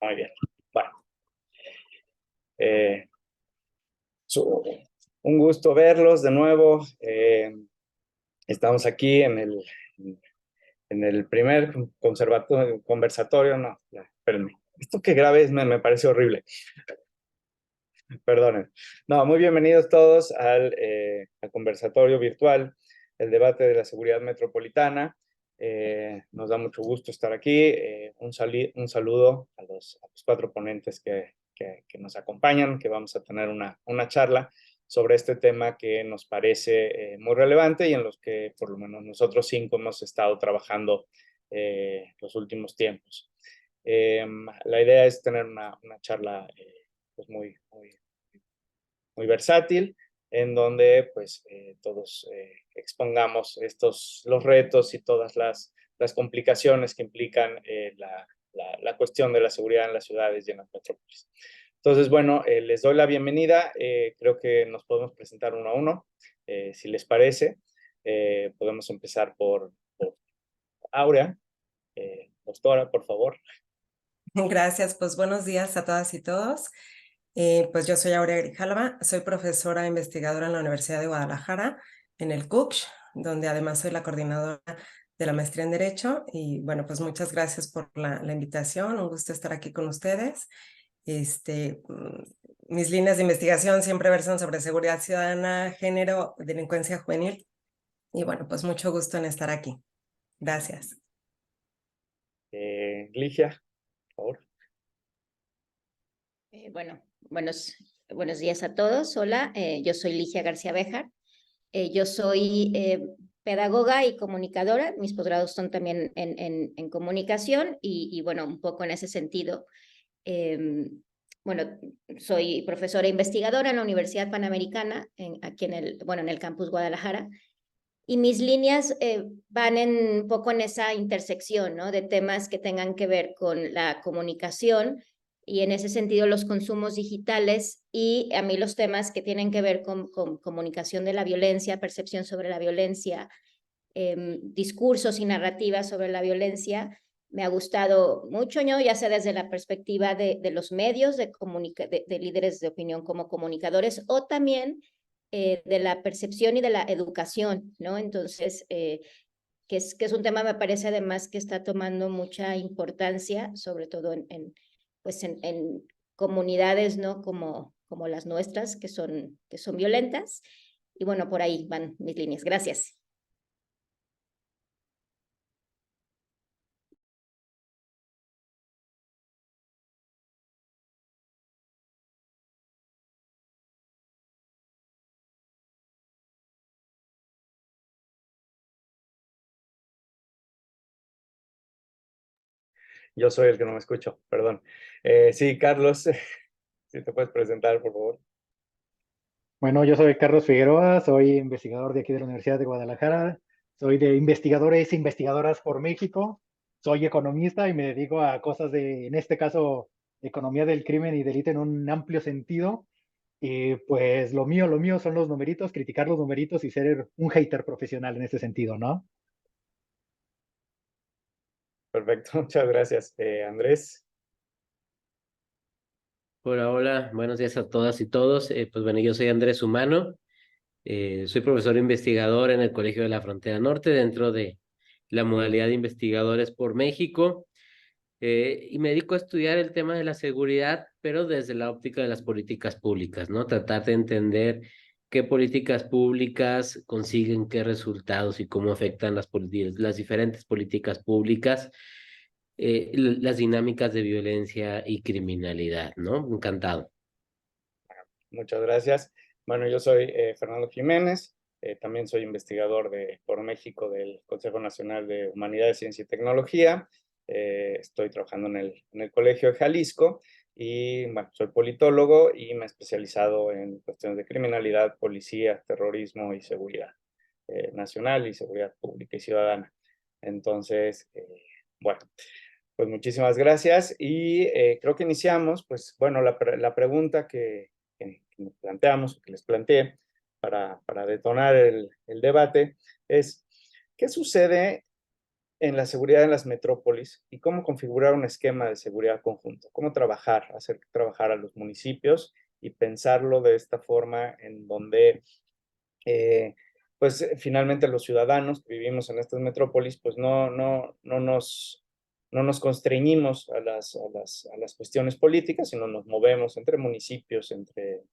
Muy bien. Bueno, eh, su- un gusto verlos de nuevo. Estamos aquí en el primer conversatorio. No, ya, espérenme. Esto que grabé me parece horrible. Perdonen. No, muy bienvenidos todos al conversatorio virtual, el debate de la seguridad metropolitana. Nos da mucho gusto estar aquí. Un saludo a los cuatro ponentes que nos acompañan, que vamos a tener una charla sobre este tema que nos parece muy relevante y en los que por lo menos nosotros cinco hemos estado trabajando los últimos tiempos. La idea es tener una charla pues muy versátil, en donde pues todos expongamos los retos y todas las complicaciones que implican la cuestión de la seguridad en las ciudades y en las metrópolis. Entonces, bueno, les doy la bienvenida. Creo que nos podemos presentar uno a uno, si les parece. Podemos empezar por Aurea. Doctora, por favor. Gracias, pues buenos días a todas y todos. Pues yo soy Aurea Grijalva, soy profesora e investigadora en la Universidad de Guadalajara, en el CUCH, donde además soy la coordinadora de la maestría en Derecho. Y bueno, pues muchas gracias por la invitación, un gusto estar aquí con ustedes. Mis líneas de investigación siempre versan sobre seguridad ciudadana, género, delincuencia juvenil. Y bueno, pues mucho gusto en estar aquí. Gracias. Ligia, por favor. Buenos días a todos. Hola, yo soy Ligia García Béjar. Yo soy pedagoga y comunicadora. Mis posgrados son también en comunicación y, bueno, un poco en ese sentido. Bueno, soy profesora e investigadora en la Universidad Panamericana, aquí en el campus Guadalajara. Y mis líneas van un poco en esa intersección, ¿no? De temas que tengan que ver con la comunicación y en ese sentido los consumos digitales y a mí los temas que tienen que ver con comunicación de la violencia, percepción sobre la violencia, discursos y narrativas sobre la violencia. Me ha gustado mucho, ¿no? Ya sea desde la perspectiva de los medios, de líderes de opinión como comunicadores o también de la percepción y de la educación, ¿no? Entonces, que es un tema, me parece además que está tomando mucha importancia, sobre todo pues en comunidades, ¿no? Como las nuestras, que son violentas. Y bueno, por ahí van mis líneas. Gracias. Yo soy el que no me escucho, perdón. Sí, Carlos, si te puedes presentar, por favor. Bueno, yo soy Carlos Figueroa, soy investigador de aquí de la Universidad de Guadalajara, soy de investigadores e investigadoras por México, soy economista y me dedico a cosas de, en este caso, economía del crimen y delito en un amplio sentido. Y pues lo mío son los numeritos, criticar los numeritos y ser un hater profesional en ese sentido, ¿no? Perfecto, muchas gracias. Andrés. Hola, hola, buenos días a todas y todos. Pues bueno, yo soy Andrés Humano, soy profesor investigador en el Colegio de la Frontera Norte dentro de la modalidad de investigadores por México y me dedico a estudiar el tema de la seguridad, pero desde la óptica de las políticas públicas, ¿no? Tratar de entender qué políticas públicas consiguen qué resultados y cómo afectan las diferentes políticas públicas las dinámicas de violencia y criminalidad, ¿no? Encantado. Muchas gracias. Bueno, yo soy Fernando Jiménez, también soy investigador por México del Consejo Nacional de Humanidades, Ciencia y Tecnología. Estoy trabajando en el Colegio de Jalisco y bueno, soy politólogo y me he especializado en cuestiones de criminalidad, policía, terrorismo y seguridad nacional y seguridad pública y ciudadana. Entonces, bueno, pues muchísimas gracias y creo que iniciamos, pues bueno, la pregunta que nos planteamos, que les planteé para detonar el debate es, ¿qué sucede en la seguridad en las metrópolis y cómo configurar un esquema de seguridad conjunto, cómo trabajar, hacer trabajar a los municipios y pensarlo de esta forma en donde pues finalmente los ciudadanos que vivimos en estas metrópolis pues no nos constreñimos a las cuestiones políticas, sino nos movemos entre municipios, entre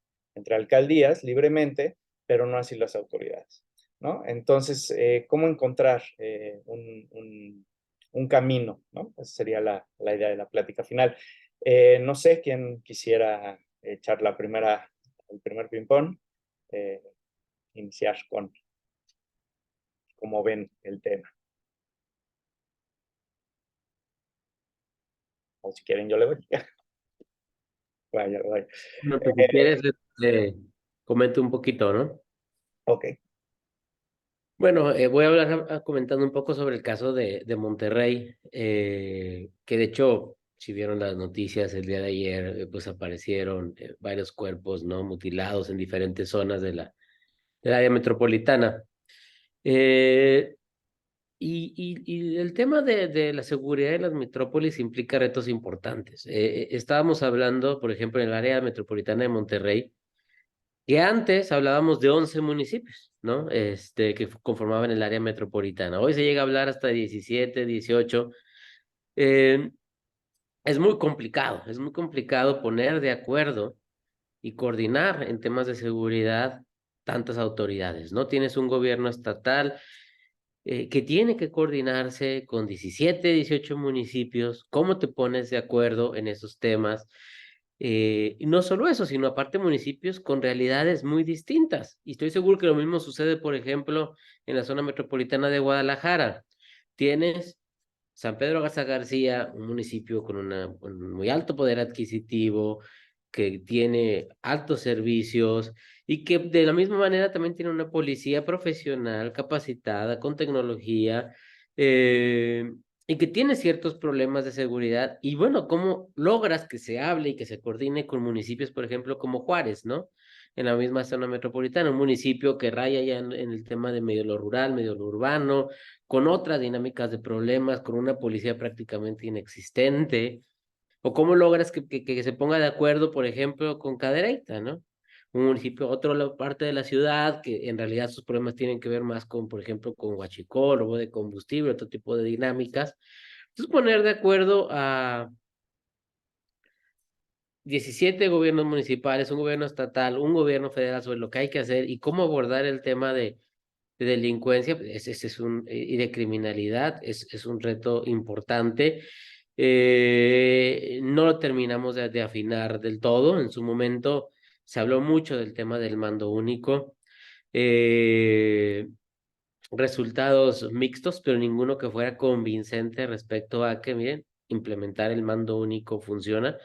alcaldías libremente, pero no así las autoridades, ¿no? Entonces, ¿cómo encontrar un camino, ¿no? Esa sería la idea de la plática final. No sé quién quisiera echar el primer ping-pong, iniciar con cómo ven el tema. O si quieren, yo le doy. Vaya, vaya. No, pues, si quieres, comento un poquito, ¿no? Ok. Bueno, voy a hablar comentando un poco sobre el caso de Monterrey, que de hecho, si vieron las noticias el día de ayer, pues aparecieron varios cuerpos, ¿no? Mutilados en diferentes zonas del área metropolitana. Y el tema de la seguridad en las metrópolis implica retos importantes. Estábamos hablando, por ejemplo, en el área metropolitana de Monterrey, que antes hablábamos de 11 municipios, ¿no? Que conformaban el área metropolitana. Hoy se llega a hablar hasta 17, 18. Eh, es muy complicado poner de acuerdo y coordinar en temas de seguridad tantas autoridades, ¿no? Tienes un gobierno estatal que tiene que coordinarse con 17, 18 municipios. ¿Cómo te pones de acuerdo en esos temas? Y no solo eso, sino aparte municipios con realidades muy distintas. Y estoy seguro que lo mismo sucede, por ejemplo, en la zona metropolitana de Guadalajara. Tienes San Pedro Garza García, un municipio con un muy alto poder adquisitivo, que tiene altos servicios y que de la misma manera también tiene una policía profesional, capacitada, con tecnología, eh, y que tiene ciertos problemas de seguridad. Y bueno, ¿cómo logras que se hable y que se coordine con municipios, por ejemplo, como Juárez, ¿no? En la misma zona metropolitana, un municipio que raya ya en el tema de medio lo rural, medio lo urbano, con otras dinámicas de problemas, con una policía prácticamente inexistente. ¿O cómo logras que se ponga de acuerdo, por ejemplo, con Cadereyta, ¿no? Un municipio, parte de la ciudad, que en realidad sus problemas tienen que ver más con, por ejemplo, con huachicol, robo de combustible, otro tipo de dinámicas. Entonces, poner de acuerdo a 17 gobiernos municipales, un gobierno estatal, un gobierno federal sobre lo que hay que hacer y cómo abordar el tema de delincuencia y de criminalidad es un reto importante. No lo terminamos de afinar del todo. En su momento se habló mucho del tema del mando único. Resultados mixtos, pero ninguno que fuera convincente respecto a que, miren, implementar el mando único funciona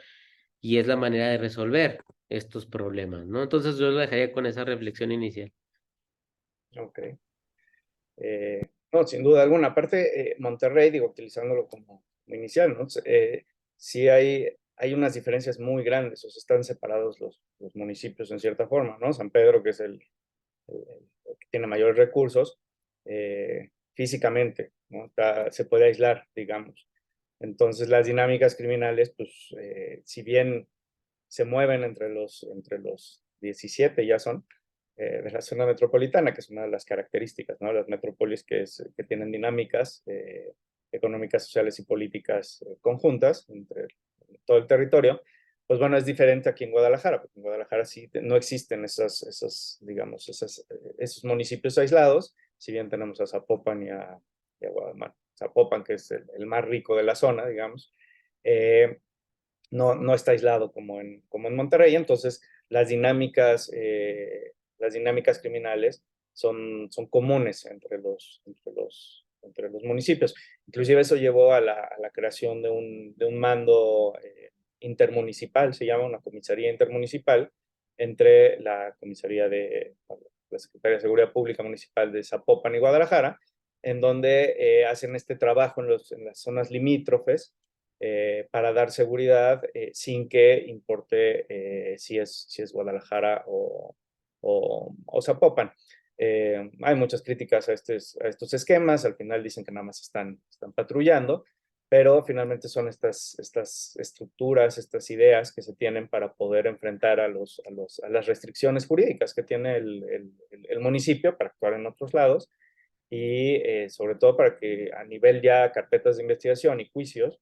y es la manera de resolver estos problemas, ¿no? Entonces yo lo dejaría con esa reflexión inicial. Ok. No, sin duda alguna. Aparte, Monterrey, digo, utilizándolo como inicial, ¿no? Sí hay unas diferencias muy grandes, o sea, están separados los municipios en cierta forma, ¿no? San Pedro, que es el que tiene mayores recursos, físicamente, ¿no? Se puede aislar, digamos. Entonces, las dinámicas criminales, pues, si bien se mueven entre los 17 ya son, de la zona metropolitana, que es una de las características, ¿no? Las metrópolis que tienen dinámicas económicas, sociales y políticas conjuntas entre todo el territorio, pues bueno, es diferente aquí en Guadalajara, porque en Guadalajara sí no existen digamos, esos municipios aislados, si bien tenemos a Zapopan y a Guadalajara. Zapopan, que es el más rico de la zona, digamos, no está aislado como en Monterrey, entonces las dinámicas criminales son comunes entre los municipios. Inclusive eso llevó a la creación de un mando intermunicipal, se llama una comisaría intermunicipal, entre la comisaría de la Secretaría de Seguridad Pública Municipal de Zapopan y Guadalajara, en donde hacen este trabajo en las zonas limítrofes para dar seguridad sin que importe si es Guadalajara o Zapopan. Hay muchas críticas a estos esquemas, al final dicen que nada más están patrullando, pero finalmente son estas estructuras, estas ideas que se tienen para poder enfrentar a las restricciones jurídicas que tiene el municipio para actuar en otros lados, y sobre todo para que a nivel ya carpetas de investigación y juicios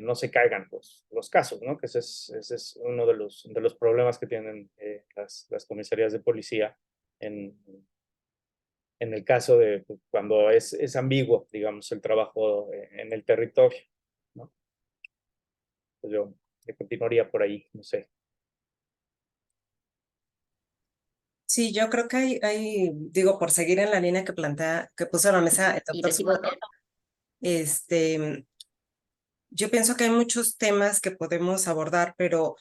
no se caigan los casos, ¿no? Que ese es uno de los problemas que tienen las comisarías de policía en el caso de cuando es ambiguo, digamos, el trabajo en el territorio, ¿no? Pues yo continuaría por ahí, no sé. Sí, yo creo que digo, por seguir en la línea que puso a la mesa el Y doctor recibo Zumano, yo pienso que hay muchos temas que podemos abordar, pero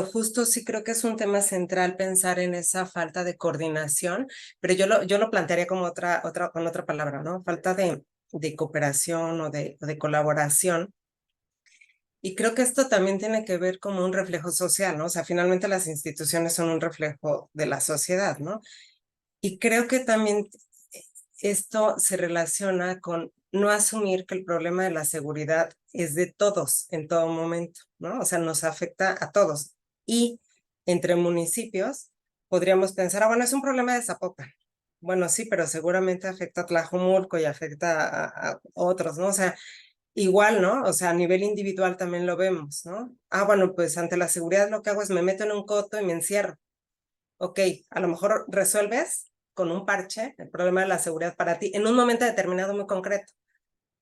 justo sí creo que es un tema central pensar en esa falta de coordinación, pero yo lo plantearía como con otra palabra, ¿no? Falta de cooperación o de colaboración. Y creo que esto también tiene que ver como un reflejo social, ¿no? O sea, finalmente las instituciones son un reflejo de la sociedad, ¿no? Y creo que también esto se relaciona con no asumir que el problema de la seguridad es de todos en todo momento, ¿no? O sea, nos afecta a todos. Y entre municipios podríamos pensar, bueno, es un problema de Zapopan. Bueno, sí, pero seguramente afecta a Tlajomulco y afecta a otros, ¿no? O sea, igual, ¿no? O sea, a nivel individual también lo vemos, ¿no? Bueno, pues ante la seguridad lo que hago es me meto en un coto y me encierro. Ok, a lo mejor resuelves con un parche el problema de la seguridad para ti en un momento determinado muy concreto,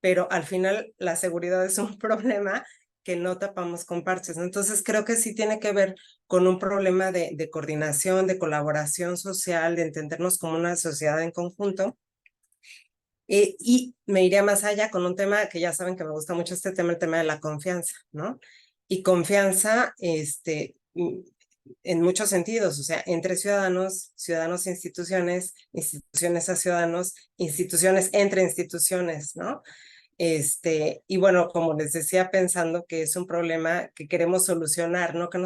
pero al final la seguridad es un problema que no tapamos con parches, ¿no? Entonces creo que sí tiene que ver con un problema de coordinación, de colaboración social, de entendernos como una sociedad en conjunto. Y me iría más allá con un tema que ya saben que me gusta mucho este tema, el tema de la confianza, ¿no? Y confianza, en muchos sentidos, o sea, entre ciudadanos, ciudadanos e instituciones, instituciones a ciudadanos, instituciones entre instituciones, ¿no? Y bueno, como les decía, pensando que es un problema que queremos solucionar, no que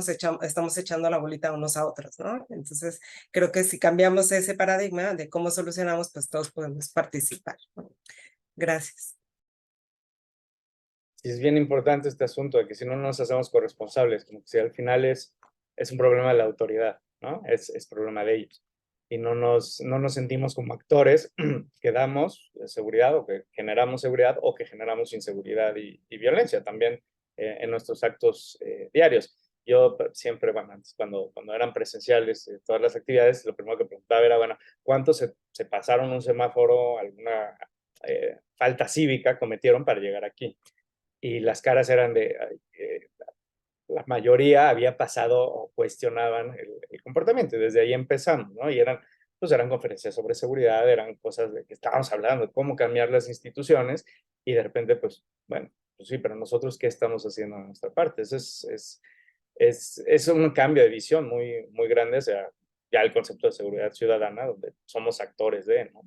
estamos echando la bolita unos a otros, ¿no? Entonces, creo que si cambiamos ese paradigma de cómo solucionamos, pues todos podemos participar, ¿no? Gracias. Y es bien importante este asunto de que si no nos hacemos corresponsables, como que si al final es un problema de la autoridad, ¿no? Es problema de ellos. Y no nos sentimos como actores que damos seguridad o que generamos seguridad o que generamos inseguridad y violencia también en nuestros actos diarios. Yo siempre, bueno, antes cuando eran presenciales todas las actividades, lo primero que preguntaba era, bueno, ¿cuántos se pasaron un semáforo, alguna falta cívica cometieron para llegar aquí? Y las caras eran la mayoría había pasado o cuestionaban el comportamiento, y desde ahí empezamos, ¿no? Y eran conferencias sobre seguridad, eran cosas de que estábamos hablando de cómo cambiar las instituciones, y de repente, pues, bueno, pues sí, pero nosotros, ¿qué estamos haciendo en nuestra parte? Eso es un cambio de visión muy grande, o sea, ya el concepto de seguridad ciudadana, donde somos actores de, ¿no?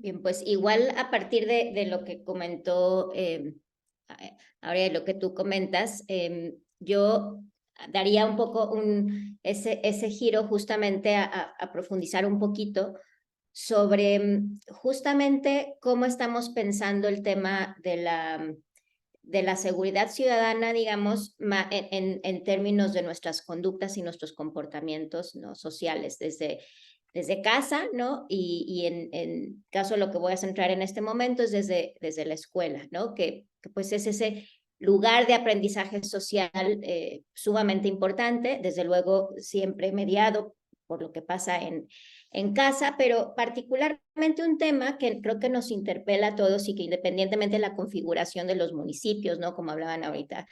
Bien, pues igual a partir de lo que comentó, ahora de lo que tú comentas, yo daría un poco ese giro justamente a profundizar un poquito sobre justamente cómo estamos pensando el tema de la seguridad ciudadana, digamos, en términos de nuestras conductas y nuestros comportamientos, ¿no?, sociales, desde casa, ¿no? Y en caso lo que voy a centrar en este momento es desde la escuela, ¿no? Que pues es ese lugar de aprendizaje social sumamente importante, desde luego siempre mediado por lo que pasa en casa, pero particularmente un tema que creo que nos interpela a todos y que independientemente de la configuración de los municipios, ¿no? Como hablaban ahorita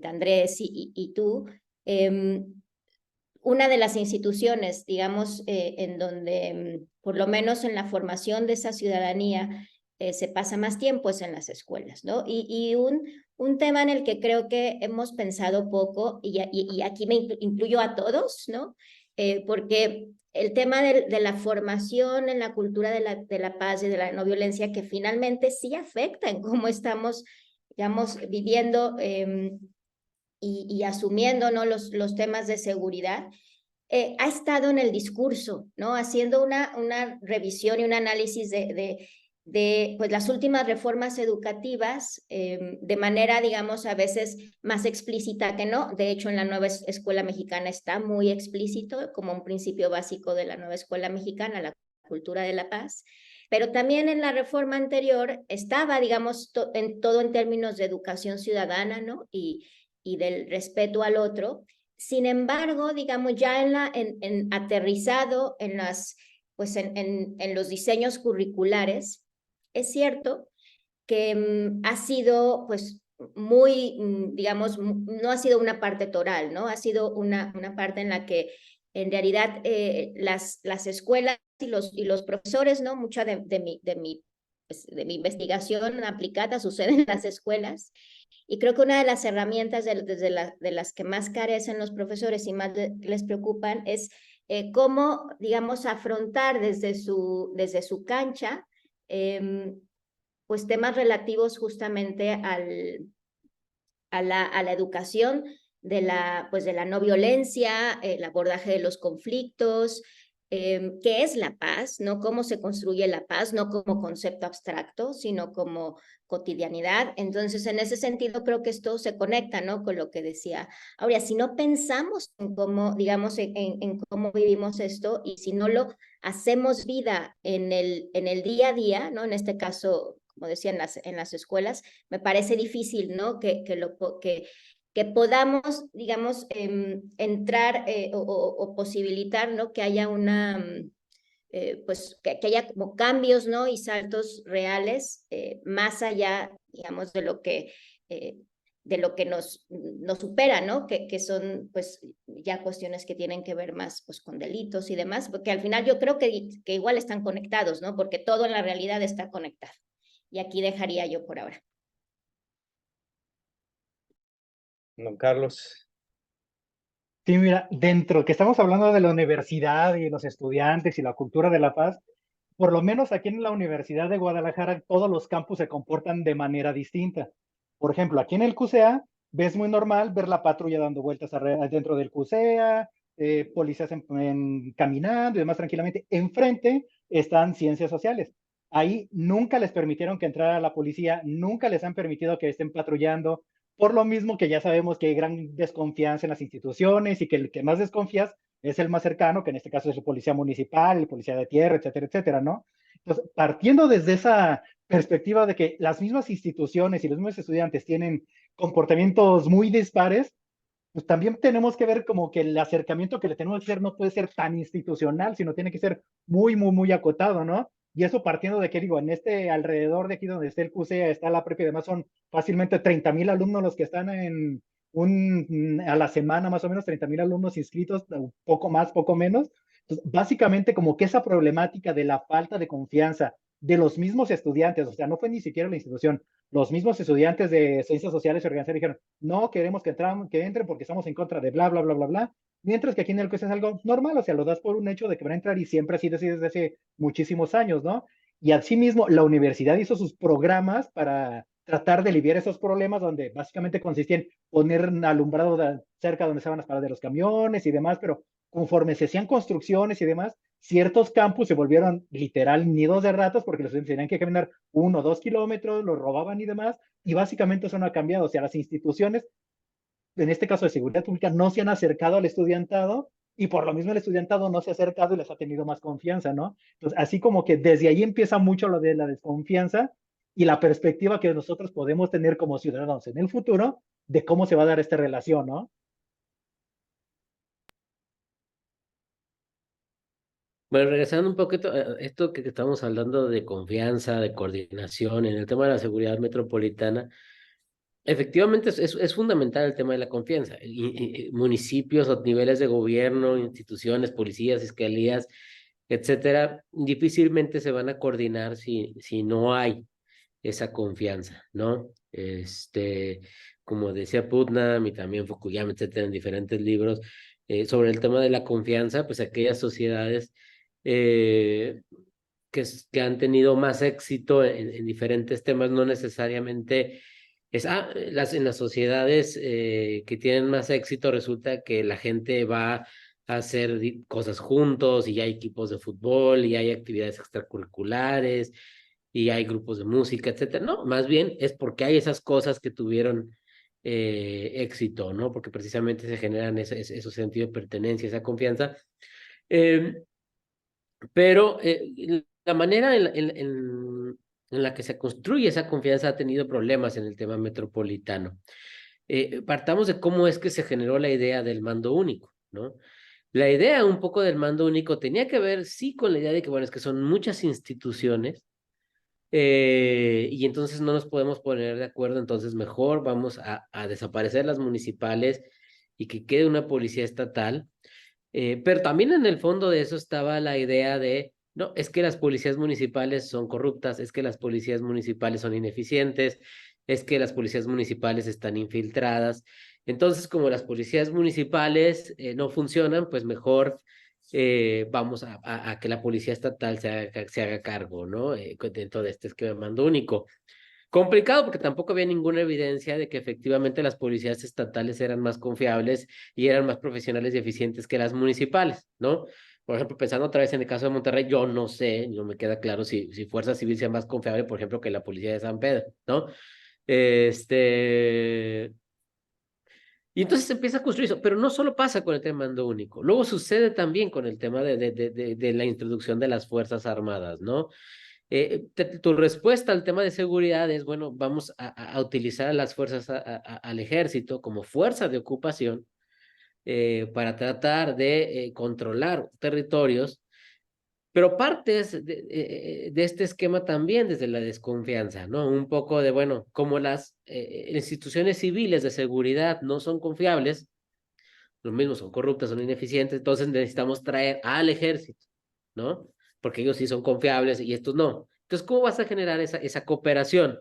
Andrés y tú, una de las instituciones, digamos, en donde por lo menos en la formación de esa ciudadanía se pasa más tiempo es en las escuelas, ¿no? Y un tema en el que creo que hemos pensado poco, y aquí me incluyo a todos, ¿no? Porque el tema de la formación en la cultura de la paz y de la no violencia, que finalmente sí afecta en cómo estamos, digamos, viviendo y asumiendo, ¿no?, los temas de seguridad, ha estado en el discurso, ¿no?, haciendo una revisión y un análisis de pues, las últimas reformas educativas de manera, digamos, a veces más explícita que no. De hecho, en la nueva escuela mexicana está muy explícito como un principio básico de la nueva escuela mexicana, la cultura de la paz. Pero también en la reforma anterior estaba, digamos, todo en términos de educación ciudadana, ¿no?, y del respeto al otro. Sin embargo, digamos, ya aterrizado en pues en los diseños curriculares, es cierto que ha sido, pues, muy, digamos, no ha sido una parte toral, ¿no? Ha sido una parte en la que en realidad las escuelas y los profesores, ¿no? Mucha de mi investigación aplicada sucede en las escuelas. Y creo que una de las herramientas de las que más carecen los profesores y más les preocupan es cómo, digamos, afrontar desde su cancha pues temas relativos justamente a la educación pues de la no violencia, el abordaje de los conflictos, qué es la paz, no cómo se construye la paz, no como concepto abstracto, sino como cotidianidad. Entonces, en ese sentido, creo que esto se conecta, ¿no?, con lo que decía Aurea. Si no pensamos en cómo, digamos, en cómo vivimos esto, y si no lo hacemos vida en el día a día, ¿no?, en este caso, como decía, en las escuelas, me parece difícil, ¿no?, que podamos, digamos, entrar o posibilitar, ¿no?, que haya pues que haya como cambios, ¿no?, y saltos reales más allá, digamos, de lo que nos supera, ¿no?, que son pues ya cuestiones que tienen que ver más pues con delitos y demás, porque al final yo creo que igual están conectados, ¿no?, porque todo en la realidad está conectado. Y aquí dejaría yo por ahora. Don Carlos. Sí, mira, dentro que estamos hablando de la universidad y los estudiantes y la cultura de la paz, por lo menos aquí en la Universidad de Guadalajara, todos los campus se comportan de manera distinta. Por ejemplo, aquí en el CUSEA, ves muy normal ver la patrulla dando vueltas dentro del CUSEA, policías caminando y demás tranquilamente. Enfrente están ciencias sociales. Ahí nunca les permitieron que entrara la policía, nunca les han permitido que estén patrullando, por lo mismo que ya sabemos que hay gran desconfianza en las instituciones y que el que más desconfías es el más cercano, que en este caso es el policía municipal, el policía de tierra, etcétera, ¿no? Entonces, partiendo desde esa perspectiva de que las mismas instituciones y los mismos estudiantes tienen comportamientos muy dispares, pues también tenemos que ver como que el acercamiento que le tenemos que hacer no puede ser tan institucional, sino tiene que ser muy acotado, ¿no? Y eso partiendo de que, digo, en alrededor de aquí donde está el CUSEA, está la prepa y demás, son fácilmente 30,000 alumnos los que están a la semana, más o menos 30,000 alumnos inscritos, poco más, poco menos. Entonces, básicamente como que esa problemática de la falta de confianza de los mismos estudiantes, o sea, no fue ni siquiera la institución, los mismos estudiantes de ciencias sociales se organizaron y dijeron, no queremos que entren porque estamos en contra de bla, mientras que aquí en el CUSEA es algo normal, o sea, lo das por un hecho de que van a entrar y siempre ha sido así desde hace muchísimos años, ¿no? Y asimismo, la universidad hizo sus programas para tratar de aliviar esos problemas, donde básicamente consistía en poner alumbrado cerca donde estaban las paradas de los camiones y demás, pero conforme se hacían construcciones y demás, ciertos campus se volvieron literal nidos de ratas porque los estudiantes tenían que caminar 1 o 2 kilómetros, los robaban y demás, y básicamente eso no ha cambiado. O sea, las instituciones, en este caso de seguridad pública, no se han acercado al estudiantado y por lo mismo el estudiantado no se ha acercado y les ha tenido más confianza, ¿no? Entonces, así como que desde ahí empieza mucho lo de la desconfianza y la perspectiva que nosotros podemos tener como ciudadanos en el futuro de cómo se va a dar esta relación, ¿no? Bueno, regresando un poquito a esto que estamos hablando de confianza, de coordinación, en el tema de la seguridad metropolitana, efectivamente es fundamental el tema de la confianza. Municipios o niveles de gobierno, instituciones, policías, fiscalías, etcétera, difícilmente se van a coordinar si no hay esa confianza, ¿no? Como decía Putnam y también Fukuyama, etcétera, en diferentes libros, sobre el tema de la confianza, pues aquellas sociedades que han tenido más éxito en diferentes temas, no necesariamente en las sociedades que tienen más éxito resulta que la gente va a hacer cosas juntos y hay equipos de fútbol y hay actividades extracurriculares y hay grupos de música, etcétera. No, más bien es porque hay esas cosas que tuvieron éxito, ¿no? Porque precisamente se generan esos sentidos de pertenencia, esa confianza. Eh, pero la manera en la que se construye esa confianza ha tenido problemas en el tema metropolitano. Partamos de cómo es que se generó la idea del mando único, ¿no? La idea un poco del mando único tenía que ver, sí, con la idea de que, bueno, es que son muchas instituciones y entonces no nos podemos poner de acuerdo, entonces mejor vamos a desaparecer las municipales y que quede una policía estatal. Pero también en el fondo de eso estaba la idea de, no, es que las policías municipales son corruptas, es que las policías municipales son ineficientes, es que las policías municipales están infiltradas. Entonces, como las policías municipales no funcionan, pues mejor vamos a que la policía estatal se haga cargo, ¿no? Dentro de este esquema de mando único. Complicado porque tampoco había ninguna evidencia de que efectivamente las policías estatales eran más confiables y eran más profesionales y eficientes que las municipales, ¿no? Por ejemplo, pensando otra vez en el caso de Monterrey, yo no sé, no me queda claro si Fuerza Civil sea más confiable, por ejemplo, que la policía de San Pedro, ¿no? Este... Y entonces se empieza a construir eso, pero no solo pasa con el tema mando único, luego sucede también con el tema de la introducción de las Fuerzas Armadas, ¿no? Tu respuesta al tema de seguridad es, bueno, vamos a utilizar a las fuerzas, al ejército como fuerza de ocupación para tratar de controlar territorios, pero partes de este esquema también desde la desconfianza, ¿no? Un poco de, bueno, como las instituciones civiles de seguridad no son confiables, los mismos son corruptas, son ineficientes, entonces necesitamos traer al ejército, ¿no? Porque ellos sí son confiables y estos no. Entonces, ¿cómo vas a generar esa cooperación?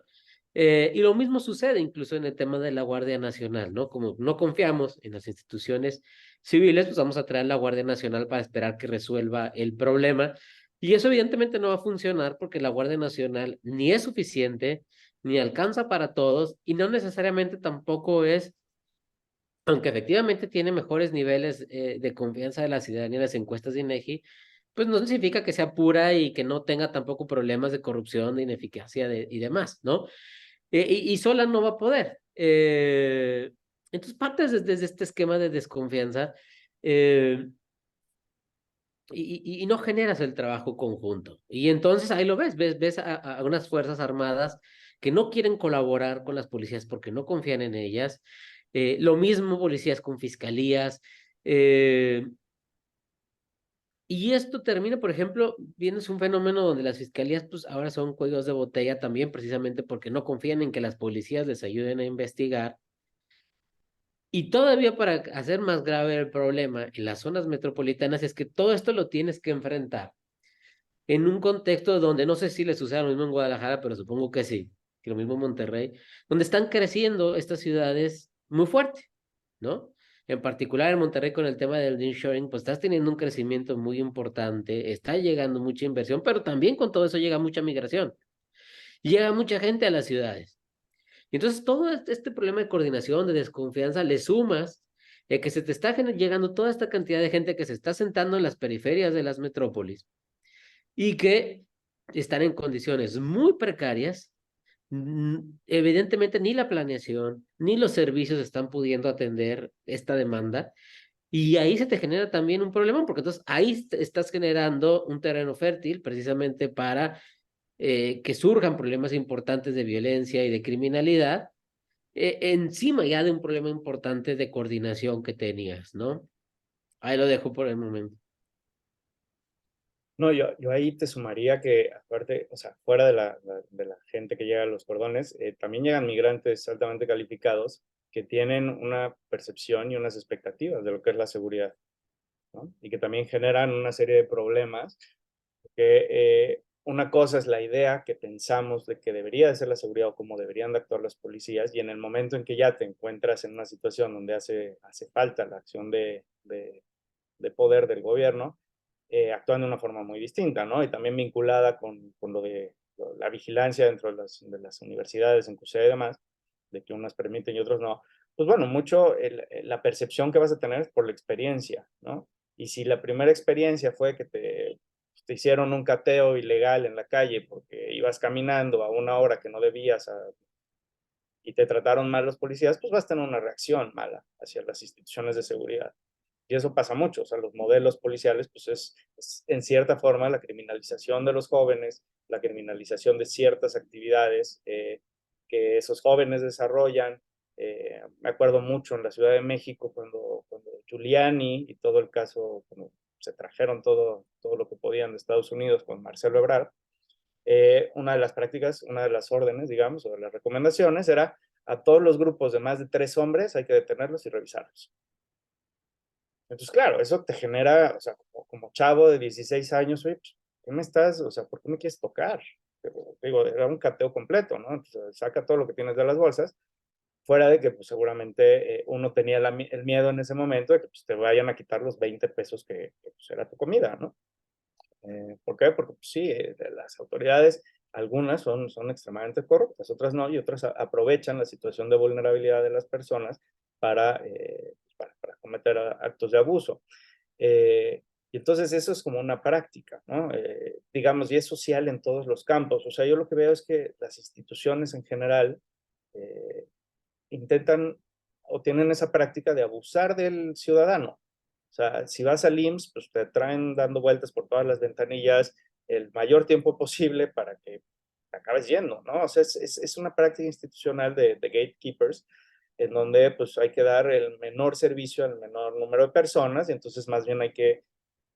Y lo mismo sucede incluso en el tema de la Guardia Nacional, ¿no? Como no confiamos en las instituciones civiles, pues vamos a traer la Guardia Nacional para esperar que resuelva el problema. Y eso evidentemente no va a funcionar porque la Guardia Nacional ni es suficiente, ni alcanza para todos y no necesariamente tampoco es, aunque efectivamente tiene mejores niveles de confianza de la ciudadanía en las encuestas de INEGI, pues no significa que sea pura y que no tenga tampoco problemas de corrupción, de ineficacia y demás, ¿no? Y sola no va a poder. Entonces partes desde este esquema de desconfianza eh, y no generas el trabajo conjunto. Y entonces ahí lo ves a unas Fuerzas Armadas que no quieren colaborar con las policías porque no confían en ellas. Lo mismo policías con fiscalías. Y esto termina, por ejemplo, viendo es un fenómeno donde las fiscalías pues ahora son cuellos de botella también precisamente porque no confían en que las policías les ayuden a investigar. Y todavía para hacer más grave el problema en las zonas metropolitanas es que todo esto lo tienes que enfrentar en un contexto donde no sé si les sucede lo mismo en Guadalajara, pero supongo que sí, que lo mismo en Monterrey, donde están creciendo estas ciudades muy fuerte, ¿no? En particular en Monterrey con el tema del nearshoring, pues estás teniendo un crecimiento muy importante, está llegando mucha inversión, pero también con todo eso llega mucha migración, llega mucha gente a las ciudades. Y entonces todo este problema de coordinación, de desconfianza, le sumas que se te está llegando toda esta cantidad de gente que se está sentando en las periferias de las metrópolis y que están en condiciones muy precarias. Evidentemente ni la planeación ni los servicios están pudiendo atender esta demanda y ahí se te genera también un problema porque entonces ahí estás generando un terreno fértil precisamente para que surjan problemas importantes de violencia y de criminalidad encima ya de un problema importante de coordinación que tenías, ¿no? Ahí lo dejo por el momento. No, yo ahí te sumaría que, aparte, o sea, fuera de la gente que llega a los cordones, también llegan migrantes altamente calificados que tienen una percepción y unas expectativas de lo que es la seguridad, ¿no? Y que también generan una serie de problemas, que una cosa es la idea que pensamos de que debería de ser la seguridad o cómo deberían de actuar las policías, y en el momento en que ya te encuentras en una situación donde hace falta la acción de poder del gobierno, actúan de una forma muy distinta, ¿no? Y también vinculada con lo de la vigilancia dentro de las universidades en CUSEA y demás, de que unas permiten y otros no, pues bueno, mucho la percepción que vas a tener es por la experiencia, ¿no? Y si la primera experiencia fue que te hicieron un cateo ilegal en la calle porque ibas caminando a una hora que no debías y te trataron mal los policías, pues vas a tener una reacción mala hacia las instituciones de seguridad. Y eso pasa mucho, o sea, los modelos policiales, pues es en cierta forma la criminalización de los jóvenes, la criminalización de ciertas actividades que esos jóvenes desarrollan. Me acuerdo mucho en la Ciudad de México cuando Giuliani y todo el caso, cuando se trajeron todo lo que podían de Estados Unidos con Marcelo Ebrard, una de las prácticas, una de las órdenes, digamos, o de las recomendaciones era a todos los grupos de más de 3 hombres hay que detenerlos y revisarlos. Entonces, claro, eso te genera, o sea, como chavo de 16 años, oye, pues, ¿qué me estás, o sea, por qué me quieres tocar? Pero, digo, era un cateo completo, ¿no? Entonces, saca todo lo que tienes de las bolsas, fuera de que, pues, seguramente uno tenía el miedo en ese momento de que pues, te vayan a quitar los 20 pesos que pues, era tu comida, ¿no? ¿Por qué? Porque pues, sí, las autoridades, algunas son extremadamente corruptas, otras no, y otras aprovechan la situación de vulnerabilidad de las personas para cometer actos de abuso. Y entonces eso es como una práctica, ¿no? Digamos, y es social en todos los campos. O sea, yo lo que veo es que las instituciones en general intentan o tienen esa práctica de abusar del ciudadano. O sea, si vas al IMSS, pues te traen dando vueltas por todas las ventanillas el mayor tiempo posible para que te acabes yendo, ¿no? O sea, es una práctica institucional de gatekeepers en donde pues hay que dar el menor servicio al menor número de personas y entonces más bien hay que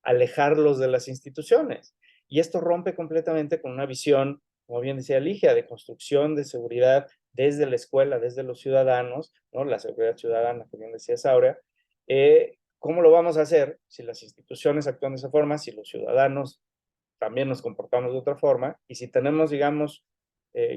alejarlos de las instituciones. Y esto rompe completamente con una visión, como bien decía Ligia, de construcción de seguridad desde la escuela, desde los ciudadanos, ¿no? La seguridad ciudadana, como bien decía Aurea. ¿Cómo lo vamos a hacer si las instituciones actúan de esa forma, si los ciudadanos también nos comportamos de otra forma? Y si tenemos, digamos,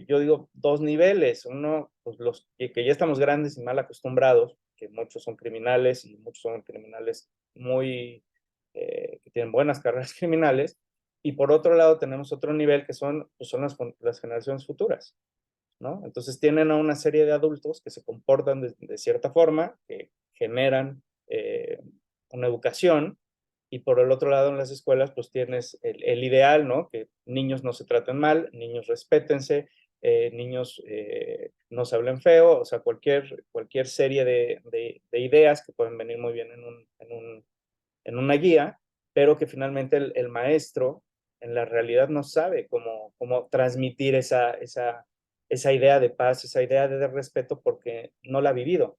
yo digo, 2 niveles. Uno, pues los que ya estamos grandes y mal acostumbrados, que muchos son criminales y muchos son criminales que tienen buenas carreras criminales. Y por otro lado tenemos otro nivel que pues son las generaciones futuras, ¿no? Entonces tienen a una serie de adultos que se comportan de cierta forma, que generan una educación, y por el otro lado en las escuelas pues tienes el ideal, ¿no? Que niños no se traten mal, niños respétense, niños no se hablen feo, o sea, cualquier serie de ideas que pueden venir muy bien en una guía, pero que finalmente el maestro en la realidad no sabe cómo transmitir esa idea de paz, esa idea de respeto, porque no la ha vivido.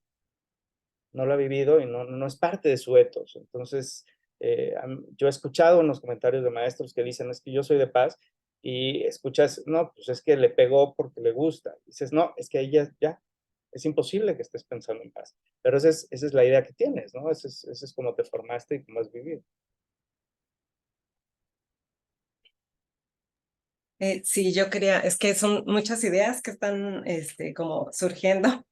No lo ha vivido y no es parte de su ethos. Entonces, yo he escuchado unos comentarios de maestros que dicen, es que yo soy de paz, y escuchas, no, pues es que le pegó porque le gusta. Y dices, no, es que ahí ya, es imposible que estés pensando en paz. Pero esa es la idea que tienes, ¿no? Ese es como te formaste y cómo has vivido. Sí, yo quería, es que son muchas ideas que están como surgiendo,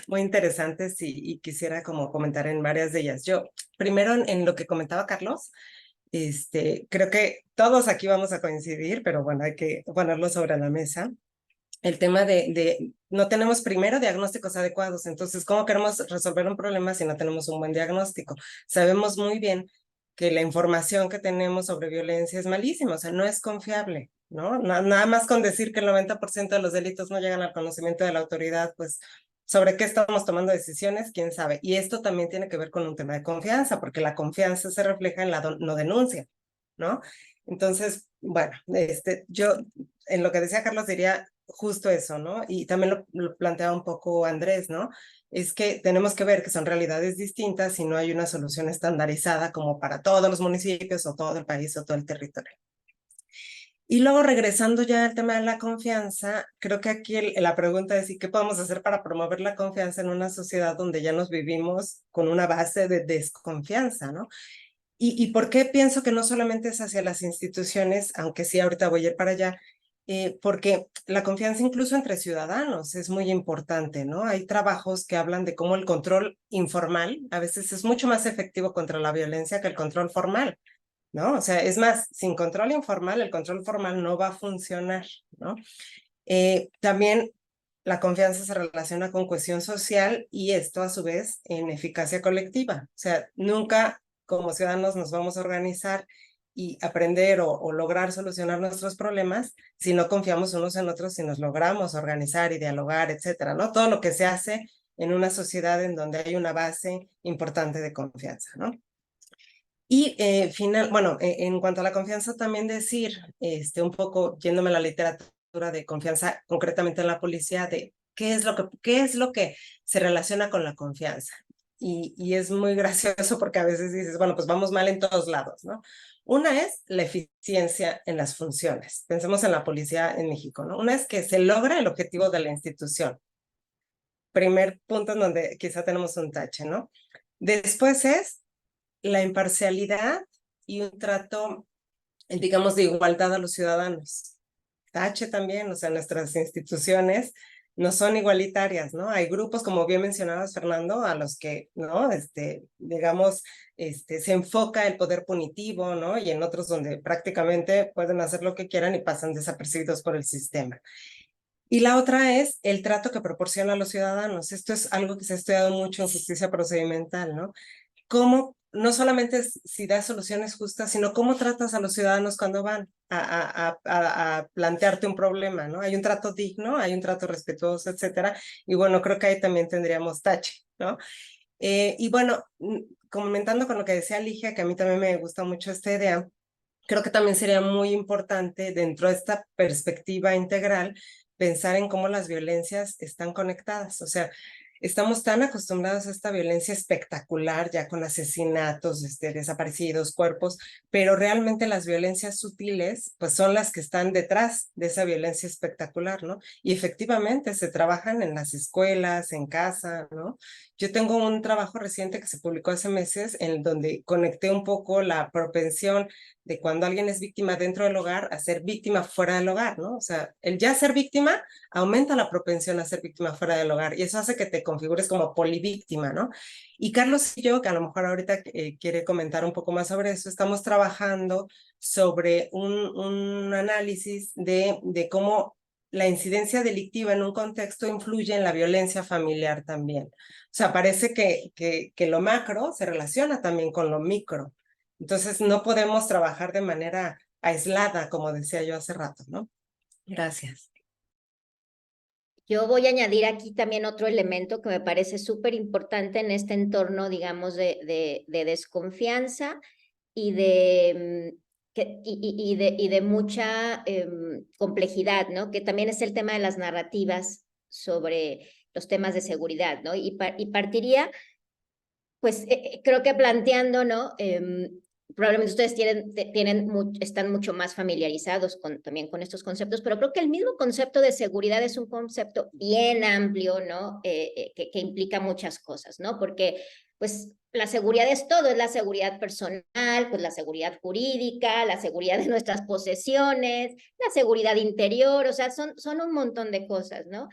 muy interesantes y quisiera como comentar en varias de ellas. Yo, primero en lo que comentaba Carlos, creo que todos aquí vamos a coincidir, pero bueno, hay que ponerlo sobre la mesa. El tema de no tenemos primero diagnósticos adecuados, entonces, ¿cómo queremos resolver un problema si no tenemos un buen diagnóstico? Sabemos muy bien que la información que tenemos sobre violencia es malísima, o sea, no es confiable, ¿no? Nada más con decir que el 90% de los delitos no llegan al conocimiento de la autoridad, pues, ¿sobre qué estamos tomando decisiones? ¿Quién sabe? Y esto también tiene que ver con un tema de confianza, porque la confianza se refleja en la no denuncia, ¿no? Entonces, bueno, yo en lo que decía Carlos diría justo eso, ¿no? Y también lo planteaba un poco Andrés, ¿no? Es que tenemos que ver que son realidades distintas y no hay una solución estandarizada como para todos los municipios o todo el país o todo el territorio. Y luego regresando ya al tema de la confianza, creo que aquí la pregunta es, ¿y qué podemos hacer para promover la confianza en una sociedad donde ya nos vivimos con una base de desconfianza, ¿no? ¿Y por qué pienso que no solamente es hacia las instituciones, aunque sí ahorita voy a ir para allá? Porque la confianza incluso entre ciudadanos es muy importante, ¿no? Hay trabajos que hablan de cómo el control informal a veces es mucho más efectivo contra la violencia que el control formal, ¿no? O sea, es más, sin control informal, el control formal no va a funcionar, ¿no? También la confianza se relaciona con cohesión social y esto a su vez en eficacia colectiva. O sea, nunca como ciudadanos nos vamos a organizar y aprender o lograr solucionar nuestros problemas si no confiamos unos en otros y nos logramos organizar y dialogar, etcétera, ¿no? Todo lo que se hace en una sociedad en donde hay una base importante de confianza, ¿no? Y en cuanto a la confianza, también decir, un poco yéndome a la literatura de confianza, concretamente en la policía, de qué es lo que se relaciona con la confianza. Y es muy gracioso porque a veces dices, bueno, pues vamos mal en todos lados, ¿no? Una es la eficiencia en las funciones. Pensemos en la policía en México, ¿no? Una es que se logra el objetivo de la institución. Primer punto en donde quizá tenemos un tache, ¿no? Después es la imparcialidad y un trato, digamos, de igualdad a los ciudadanos. Tache también, o sea, nuestras instituciones no son igualitarias, ¿no? Hay grupos, como bien mencionabas, Fernando, a los que, ¿no? Digamos, se enfoca el poder punitivo, ¿no? Y en otros donde prácticamente pueden hacer lo que quieran y pasan desapercibidos por el sistema. Y la otra es el trato que proporciona a los ciudadanos. Esto es algo que se ha estudiado mucho en justicia procedimental, ¿no? Cómo, no solamente si das soluciones justas, sino cómo tratas a los ciudadanos cuando van a plantearte un problema, ¿no? Hay un trato digno, hay un trato respetuoso, etcétera. Y bueno, creo que ahí también tendríamos tache, ¿no? Y bueno, comentando con lo que decía Ligia, que a mí también me gusta mucho esta idea, creo que también sería muy importante dentro de esta perspectiva integral pensar en cómo las violencias están conectadas. O sea, estamos tan acostumbrados a esta violencia espectacular, ya con asesinatos, desaparecidos, cuerpos, pero realmente las violencias sutiles, pues son las que están detrás de esa violencia espectacular, ¿no? Y efectivamente se trabajan en las escuelas, en casa, ¿no? Yo tengo un trabajo reciente que se publicó hace meses en donde conecté un poco la propensión de cuando alguien es víctima dentro del hogar a ser víctima fuera del hogar, ¿no? O sea, el ya ser víctima aumenta la propensión a ser víctima fuera del hogar y eso hace que te configures como polivíctima, ¿no? Y Carlos y yo, que a lo mejor ahorita quiere comentar un poco más sobre eso, estamos trabajando sobre un análisis de cómo la incidencia delictiva en un contexto influye en la violencia familiar también. O sea, parece que lo macro se relaciona también con lo micro. Entonces, no podemos trabajar de manera aislada, como decía yo hace rato, ¿no? Gracias. Yo voy a añadir aquí también otro elemento que me parece súper importante en este entorno, digamos, de desconfianza y de mucha complejidad, ¿no? Que también es el tema de las narrativas sobre los temas de seguridad, ¿no? Y partiría, pues, creo que planteando, ¿no? Probablemente ustedes están mucho más familiarizados también con estos conceptos, pero creo que el mismo concepto de seguridad es un concepto bien amplio, ¿no? Que implica muchas cosas, ¿no? Porque, pues, la seguridad es todo, es la seguridad personal, pues la seguridad jurídica, la seguridad de nuestras posesiones, la seguridad interior, o sea, son un montón de cosas, ¿no?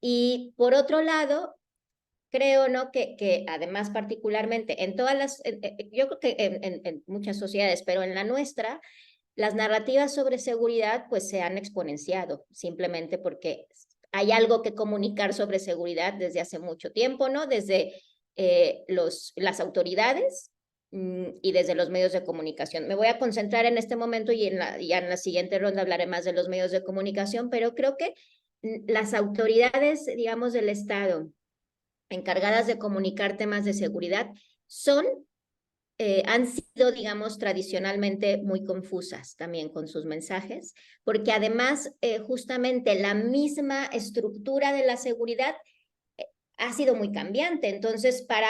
Y por otro lado, creo, ¿no? Que además particularmente en todas yo creo que en muchas sociedades, pero en la nuestra, las narrativas sobre seguridad pues se han exponenciado, simplemente porque hay algo que comunicar sobre seguridad desde hace mucho tiempo, ¿no? Desde las autoridades y desde los medios de comunicación. Me voy a concentrar en este momento y ya en la siguiente ronda hablaré más de los medios de comunicación, pero creo que las autoridades, digamos, del Estado, encargadas de comunicar temas de seguridad, han sido, digamos, tradicionalmente muy confusas también con sus mensajes, porque además justamente la misma estructura de la seguridad ha sido muy cambiante. Entonces, para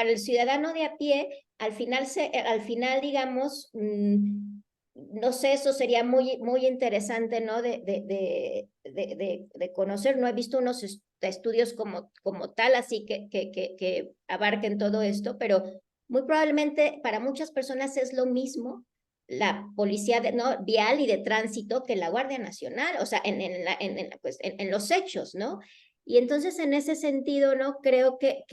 el ciudadano de a pie, al final digamos, no sé, eso sería muy interesante, ¿no? De conocer. No he visto unos estudios como tal, así que abarquen todo esto, pero muy probablemente para muchas personas es lo mismo la policía vial y de tránsito que la Guardia Nacional, o sea, en los hechos, ¿no? Y entonces en ese sentido, ¿no? Creo que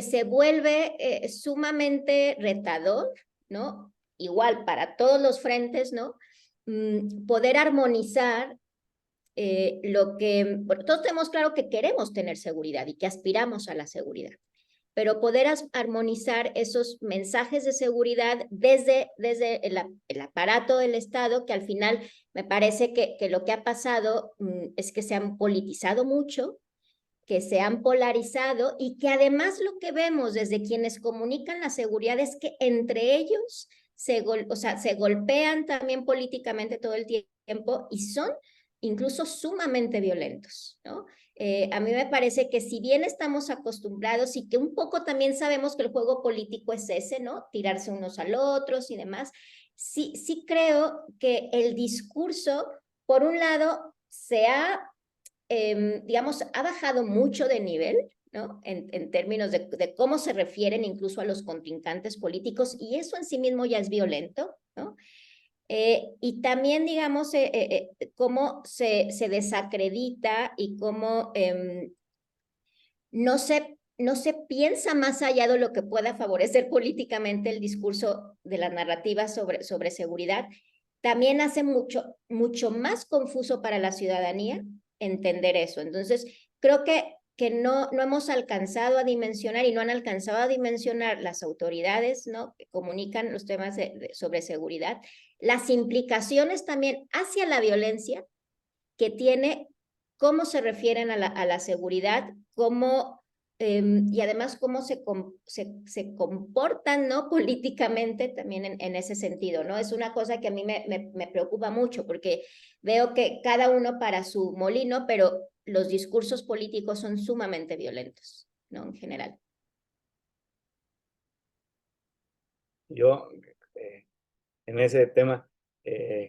se vuelve sumamente retador, ¿no? Igual para todos los frentes, ¿no? Poder armonizar bueno, todos tenemos claro que queremos tener seguridad y que aspiramos a la seguridad, pero poder armonizar esos mensajes de seguridad desde el aparato del Estado, que al final me parece que lo que ha pasado es que se han politizado mucho, que se han polarizado y que además lo que vemos desde quienes comunican la seguridad es que entre ellos se golpean también políticamente todo el tiempo y son incluso sumamente violentos, ¿no? A mí me parece que si bien estamos acostumbrados y que un poco también sabemos que el juego político es ese, ¿no? Tirarse unos al otros y demás, sí creo que el discurso, por un lado, digamos, ha bajado mucho de nivel, ¿no? En términos de cómo se refieren incluso a los contrincantes políticos, y eso en sí mismo ya es violento, ¿no? Y también, digamos, cómo se desacredita y cómo no se piensa más allá de lo que pueda favorecer políticamente el discurso de la narrativa sobre seguridad, también hace mucho más confuso para la ciudadanía entender eso. Entonces, creo que no hemos alcanzado a dimensionar y no han alcanzado a dimensionar las autoridades, ¿no? Que comunican los temas sobre seguridad, las implicaciones también hacia la violencia que tiene, cómo se refieren a la seguridad, y además cómo se comportan, ¿no? Políticamente también en ese sentido, ¿no? Es una cosa que a mí me preocupa mucho porque veo que cada uno para su molino, pero los discursos políticos son sumamente violentos, ¿no? En general. Yo, en ese tema,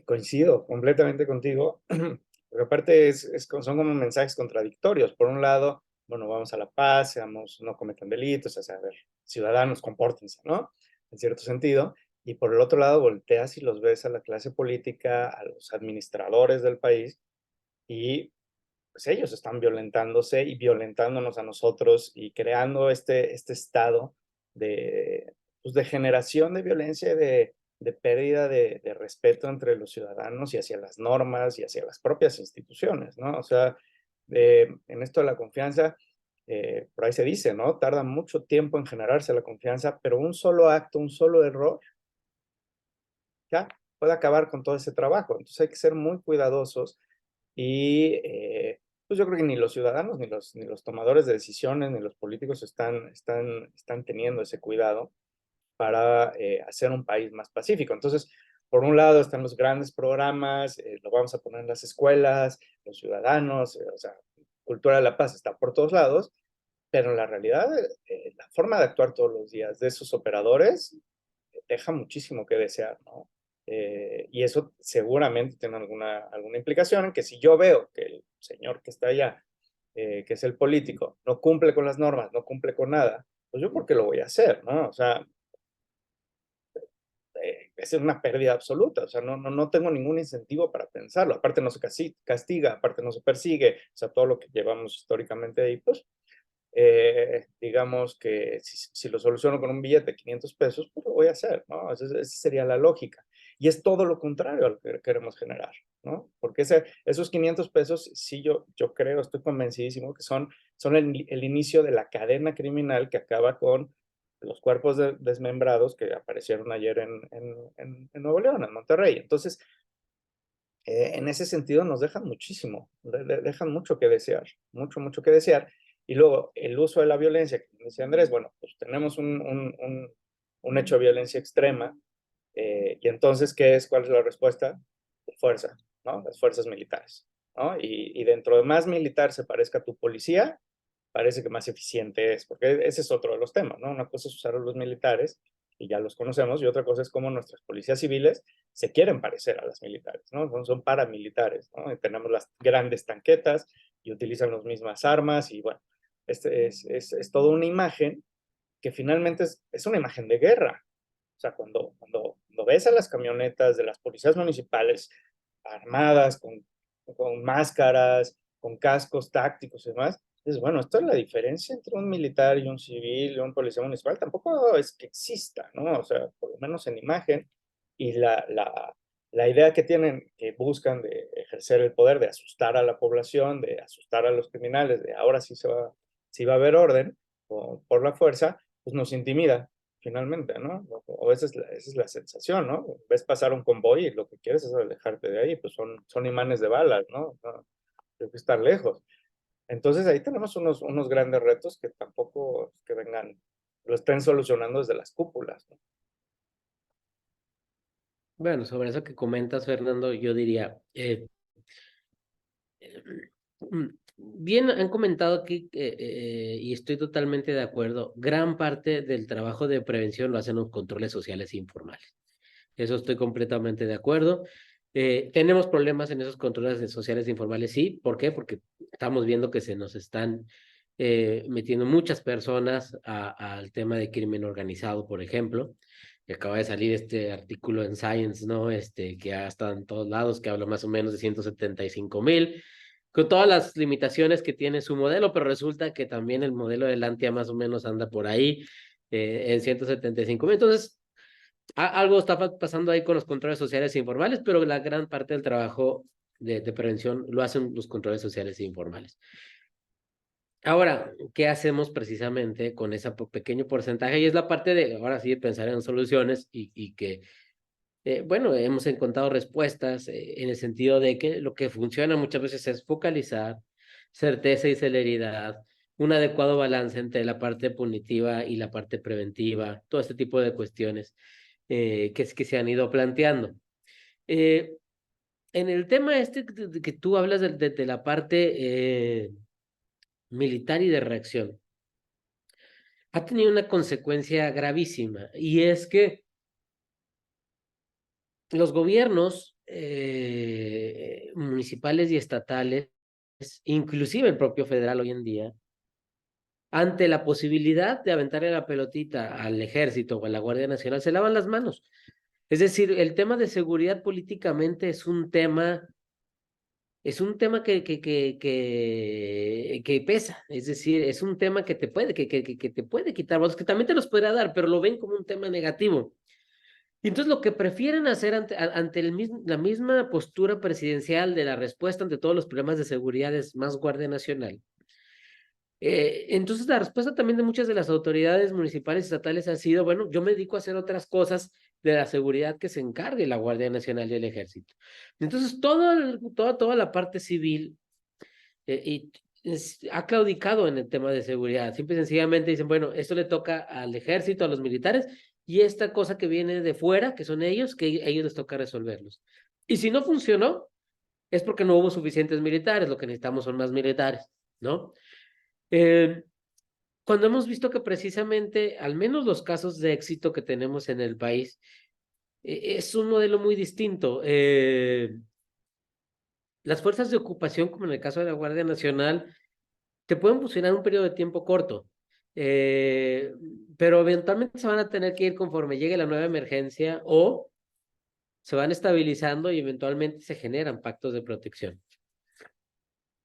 coincido completamente contigo, porque aparte son como mensajes contradictorios. Por un lado, bueno, vamos a la paz, no cometan delitos, o sea, a ver, ciudadanos, compórtense, ¿no? En cierto sentido. Y por el otro lado, volteas y los ves a la clase política, a los administradores del país, y pues ellos están violentándose y violentándonos a nosotros y creando este estado pues de generación de violencia, de pérdida de respeto entre los ciudadanos y hacia las normas y hacia las propias instituciones, ¿no? O sea, en esto de la confianza, por ahí se dice, ¿no? Tarda mucho tiempo en generarse la confianza, pero un solo acto, un solo error, ya puede acabar con todo ese trabajo. Entonces hay que ser muy cuidadosos y pues yo creo que ni los ciudadanos, ni los tomadores de decisiones, ni los políticos están teniendo ese cuidado para hacer un país más pacífico. Entonces, por un lado están los grandes programas, lo vamos a poner en las escuelas, los ciudadanos, o sea, cultura de la paz está por todos lados, pero en la realidad, la forma de actuar todos los días de esos operadores deja muchísimo que desear, ¿no? Y eso seguramente tiene alguna implicación en que si yo veo que el señor que está allá, que es el político, no cumple con las normas, no cumple con nada, pues yo por qué lo voy a hacer, ¿no? O sea, esa es una pérdida absoluta, o sea, no tengo ningún incentivo para pensarlo, aparte no se castiga, aparte no se persigue, o sea, todo lo que llevamos históricamente ahí, pues, digamos que si lo soluciono con un billete de 500 pesos, pues lo voy a hacer, ¿no? Esa sería la lógica. Y es todo lo contrario a lo que queremos generar, ¿no? Porque esos 500 pesos, sí, yo creo, estoy convencidísimo que son el inicio de la cadena criminal que acaba con los cuerpos desmembrados que aparecieron ayer en Nuevo León, en Monterrey. Entonces, en ese sentido nos dejan muchísimo, dejan mucho que desear, mucho que desear. Y luego, el uso de la violencia, como decía Andrés, bueno, pues tenemos un hecho de violencia extrema, y entonces, ¿cuál es la respuesta? Fuerza, ¿no? Las fuerzas militares, ¿no? Y dentro de más militar se parezca a tu policía, parece que más eficiente es, porque ese es otro de los temas, ¿no? Una cosa es usar a los militares, y ya los conocemos, y otra cosa es cómo nuestras policías civiles se quieren parecer a las militares, ¿no? Son paramilitares, ¿no? Y tenemos las grandes tanquetas y utilizan las mismas armas, y bueno, es toda una imagen que finalmente es una imagen de guerra. O sea, cuando ves a las camionetas de las policías municipales armadas, con máscaras, con cascos tácticos y demás, dices, bueno, esto es la diferencia entre un militar y un civil y un policía municipal, tampoco es que exista, ¿no? O sea, por lo menos en imagen, y la idea que tienen, que buscan de ejercer el poder, de asustar a la población, de asustar a los criminales, de ahora sí va a haber orden por la fuerza, pues nos intimida finalmente, ¿no? O esa es la sensación, ¿no? Ves pasar un convoy y lo que quieres es alejarte de ahí, pues son imanes de balas, ¿no? No, hay que estar lejos. Entonces ahí tenemos unos grandes retos que tampoco es que vengan, lo estén solucionando desde las cúpulas, ¿no? Bueno, sobre eso que comentas, Fernando, yo diría, bien han comentado aquí, y estoy totalmente de acuerdo, gran parte del trabajo de prevención lo hacen los controles sociales e informales. Eso estoy completamente de acuerdo. Tenemos problemas en esos controles sociales e informales, sí. ¿Por qué? Porque estamos viendo que se nos están metiendo muchas personas al tema de crimen organizado, por ejemplo. Que acaba de salir este artículo en Science, ¿no? Que ha estado en todos lados, que habla más o menos de 175,000, con todas las limitaciones que tiene su modelo, pero resulta que también el modelo de Lantia más o menos anda por ahí en 175,000. Entonces, algo está pasando ahí con los controles sociales e informales, pero la gran parte del trabajo de prevención lo hacen los controles sociales e informales. Ahora, ¿qué hacemos precisamente con ese pequeño porcentaje? Y es la parte de, ahora sí, pensar en soluciones y que, bueno, hemos encontrado respuestas en el sentido de que lo que funciona muchas veces es focalizar, certeza y celeridad, un adecuado balance entre la parte punitiva y la parte preventiva, todo este tipo de cuestiones que se han ido planteando. Eh, en el tema este que tú hablas de la parte militar y de reacción, ha tenido una consecuencia gravísima, y es que los gobiernos municipales y estatales, inclusive el propio federal hoy en día, ante la posibilidad de aventarle la pelotita al ejército o a la Guardia Nacional, se lavan las manos. Es decir, el tema de seguridad políticamente es un tema que pesa. Es decir, es un tema que te puede, que te puede quitar votos, que también te los podrá dar, pero lo ven como un tema negativo. Y entonces lo que prefieren hacer ante la misma postura presidencial de la respuesta ante todos los problemas de seguridad es más Guardia Nacional. Entonces la respuesta también de muchas de las autoridades municipales y estatales ha sido, bueno, yo me dedico a hacer otras cosas de la seguridad que se encargue la Guardia Nacional y el Ejército. Entonces toda la parte civil ha claudicado en el tema de seguridad. Simple y sencillamente dicen, bueno, esto le toca al Ejército, a los militares, y esta cosa que viene de fuera, que son ellos, que a ellos les toca resolverlos. Y si no funcionó, es porque no hubo suficientes militares, lo que necesitamos son más militares, ¿no? Cuando hemos visto que precisamente, al menos los casos de éxito que tenemos en el país, es un modelo muy distinto. Las fuerzas de ocupación, como en el caso de la Guardia Nacional, te pueden funcionar un periodo de tiempo corto, eh, pero eventualmente se van a tener que ir conforme llegue la nueva emergencia o se van estabilizando y eventualmente se generan pactos de protección.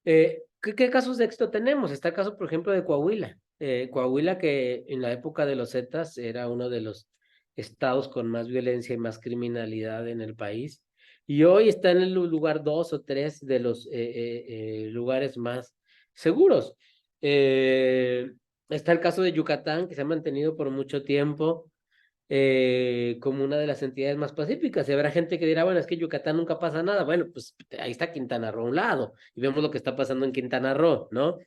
¿Qué casos de éxito tenemos? Está el caso, por ejemplo, de Coahuila. Coahuila, que en la época de los Zetas era uno de los estados con más violencia y más criminalidad en el país. Y hoy está en el lugar 2 o 3 de los lugares más seguros. Eh, Está el caso de Yucatán, que se ha mantenido por mucho tiempo como una de las entidades más pacíficas. Y habrá gente que dirá, bueno, es que Yucatán nunca pasa nada. Bueno, pues ahí está Quintana Roo a un lado y vemos lo que está pasando en Quintana Roo, ¿no?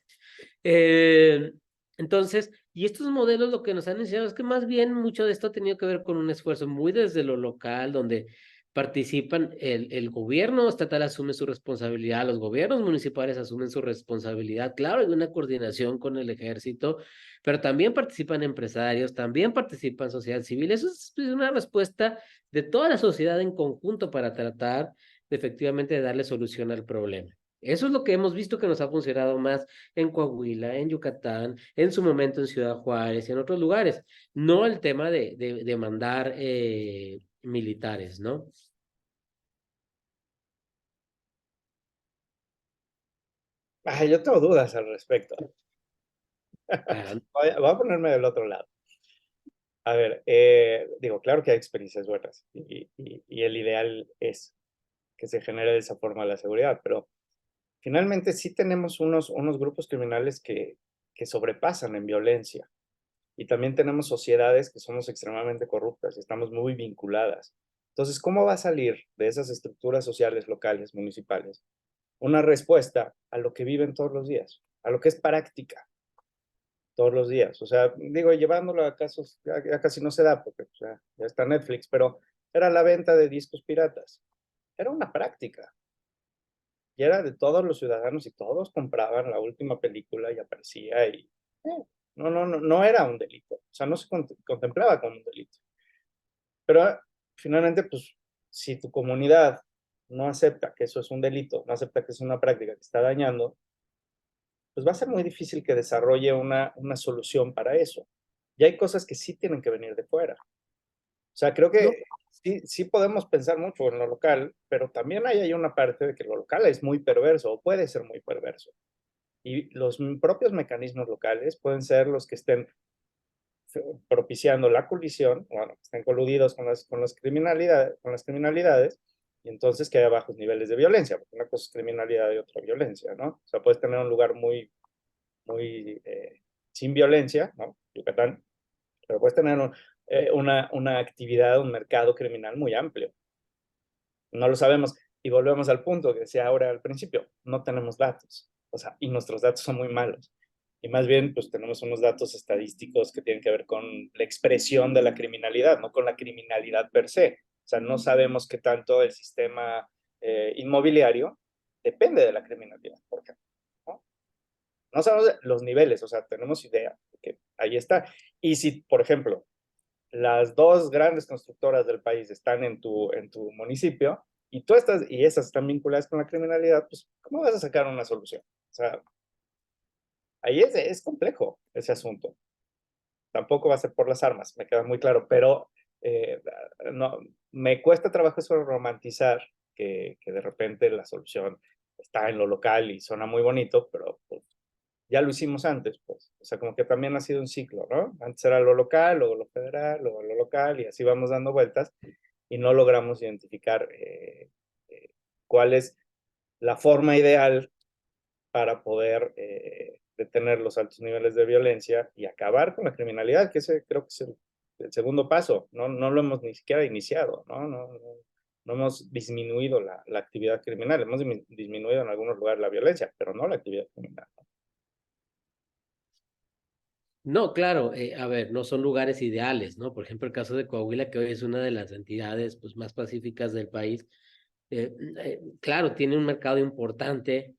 Eh, entonces, y estos modelos lo que nos han enseñado es que más bien mucho de esto ha tenido que ver con un esfuerzo muy desde lo local, donde participan, el gobierno estatal asume su responsabilidad, los gobiernos municipales asumen su responsabilidad, claro, hay una coordinación con el ejército, pero también participan empresarios, también participan sociedad civil. Eso es una respuesta de toda la sociedad en conjunto para tratar de efectivamente darle solución al problema. Eso es lo que hemos visto que nos ha funcionado más en Coahuila, en Yucatán, en su momento en Ciudad Juárez y en otros lugares. No el tema de mandar militares, ¿no? Yo tengo dudas al respecto. Ah, Voy a ponerme del otro lado. A ver, digo, claro que hay experiencias buenas y el ideal es que se genere de esa forma la seguridad, pero finalmente sí tenemos unos grupos criminales que sobrepasan en violencia y también tenemos sociedades que somos extremadamente corruptas y estamos muy vinculadas. Entonces, ¿cómo va a salir de esas estructuras sociales locales, municipales, una respuesta a lo que viven todos los días, a lo que es práctica todos los días? O sea, digo, llevándolo a casos, ya casi no se da porque ya está Netflix, pero era la venta de discos piratas. Era una práctica. Y era de todos los ciudadanos y todos compraban la última película y aparecía y no era un delito. O sea, no se contemplaba como un delito. Pero finalmente, pues, si tu comunidad no acepta que eso es un delito, no acepta que es una práctica que está dañando, pues va a ser muy difícil que desarrolle una solución para eso. Y hay cosas que sí tienen que venir de fuera. O sea, creo que sí podemos pensar mucho en lo local, pero también hay una parte de que lo local es muy perverso o puede ser muy perverso. Y los propios mecanismos locales pueden ser los que estén propiciando la colisión, bueno, que estén coludidos con las criminalidades, y entonces que haya bajos niveles de violencia, porque una cosa es criminalidad y otra violencia, ¿no? O sea, puedes tener un lugar muy sin violencia, ¿no? Yucatán, pero puedes tener una actividad, un mercado criminal muy amplio. No lo sabemos. Y volvemos al punto que decía ahora al principio, no tenemos datos, o sea, y nuestros datos son muy malos. Y más bien, pues tenemos unos datos estadísticos que tienen que ver con la expresión de la criminalidad, no con la criminalidad per se. O sea, no sabemos qué tanto el sistema inmobiliario depende de la criminalidad, por ejemplo, ¿no? No sabemos los niveles, o sea, tenemos idea de que ahí está. Y si, por ejemplo, las dos grandes constructoras del país están en tu municipio y y esas están vinculadas con la criminalidad, pues, ¿cómo vas a sacar una solución? O sea, ahí es complejo ese asunto. Tampoco va a ser por las armas, me queda muy claro, pero no, me cuesta trabajo eso romantizar que de repente la solución está en lo local y suena muy bonito, pero pues, ya lo hicimos antes, pues. O sea, como que también ha sido un ciclo, ¿no? Antes era lo local, luego lo federal, luego lo local, y así vamos dando vueltas y no logramos identificar cuál es la forma ideal para poder detener los altos niveles de violencia y acabar con la criminalidad, que ese creo que es el segundo paso. No lo hemos ni siquiera iniciado, ¿no? No hemos disminuido la actividad criminal, hemos disminuido en algunos lugares la violencia, pero no la actividad criminal. No, claro, a ver, no son lugares ideales, ¿no? Por ejemplo, el caso de Coahuila, que hoy es una de las entidades pues, más pacíficas del país, claro, tiene un mercado importante,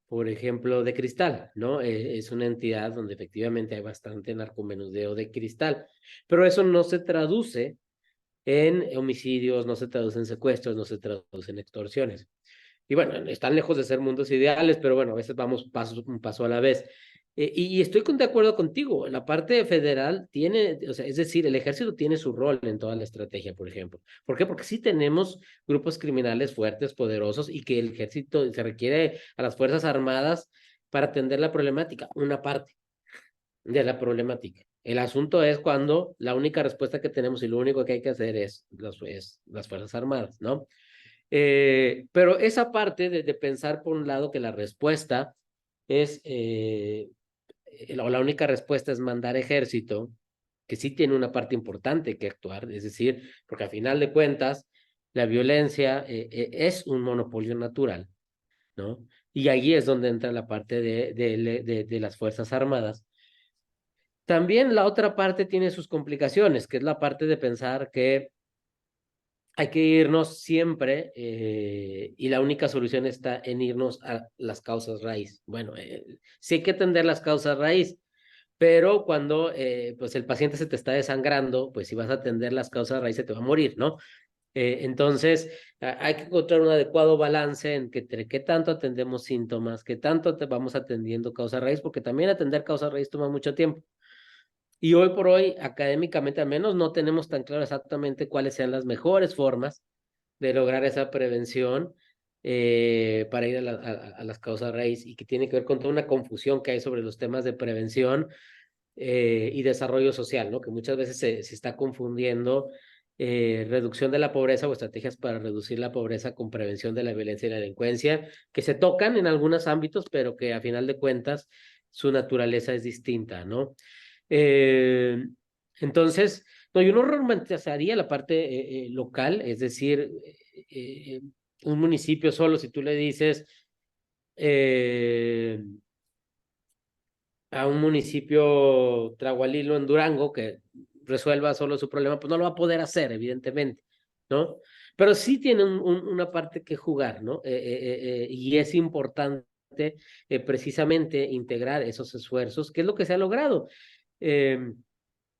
por ejemplo, de cristal, ¿no? Es una entidad donde efectivamente hay bastante narcomenudeo de cristal, pero eso no se traduce en homicidios, no se traduce en secuestros, no se traduce en extorsiones. Y bueno, están lejos de ser mundos ideales, pero bueno, a veces vamos un paso a la vez. Y estoy de acuerdo contigo, la parte federal tiene, o sea, es decir, el ejército tiene su rol en toda la estrategia, por ejemplo. ¿Por qué? Porque sí tenemos grupos criminales fuertes, poderosos, y que el ejército se requiere a las Fuerzas Armadas para atender la problemática, una parte de la problemática. El asunto es cuando la única respuesta que tenemos y lo único que hay que hacer es las Fuerzas Armadas, ¿no? Pero esa parte de pensar por un lado que la respuesta es, la única respuesta es mandar ejército, que sí tiene una parte importante que actuar, es decir, porque al final de cuentas la violencia es un monopolio natural, ¿no? Y ahí es donde entra la parte de las Fuerzas Armadas. También la otra parte tiene sus complicaciones, que es la parte de pensar que hay que irnos siempre y la única solución está en irnos a las causas raíz. Bueno, sí hay que atender las causas raíz, pero cuando pues el paciente se te está desangrando, pues si vas a atender las causas raíz se te va a morir, ¿no? Entonces, hay que encontrar un adecuado balance entre qué tanto atendemos síntomas, qué tanto te vamos atendiendo causa raíz, porque también atender causa raíz toma mucho tiempo. Y hoy por hoy, académicamente al menos, no tenemos tan claro exactamente cuáles sean las mejores formas de lograr esa prevención para ir a las causas raíz y que tiene que ver con toda una confusión que hay sobre los temas de prevención. y desarrollo social, ¿no? Que muchas veces se está confundiendo reducción de la pobreza o estrategias para reducir la pobreza con prevención de la violencia y la delincuencia, que se tocan en algunos ámbitos, pero que a final de cuentas su naturaleza es distinta, ¿no? Entonces, no, yo no romantizaría la parte local, es decir, un municipio solo, si tú le dices a un municipio Tragualilo en Durango que resuelva solo su problema, pues no lo va a poder hacer, evidentemente, ¿no? Pero sí tiene una parte que jugar, ¿no? Y es importante precisamente integrar esos esfuerzos, que es lo que se ha logrado.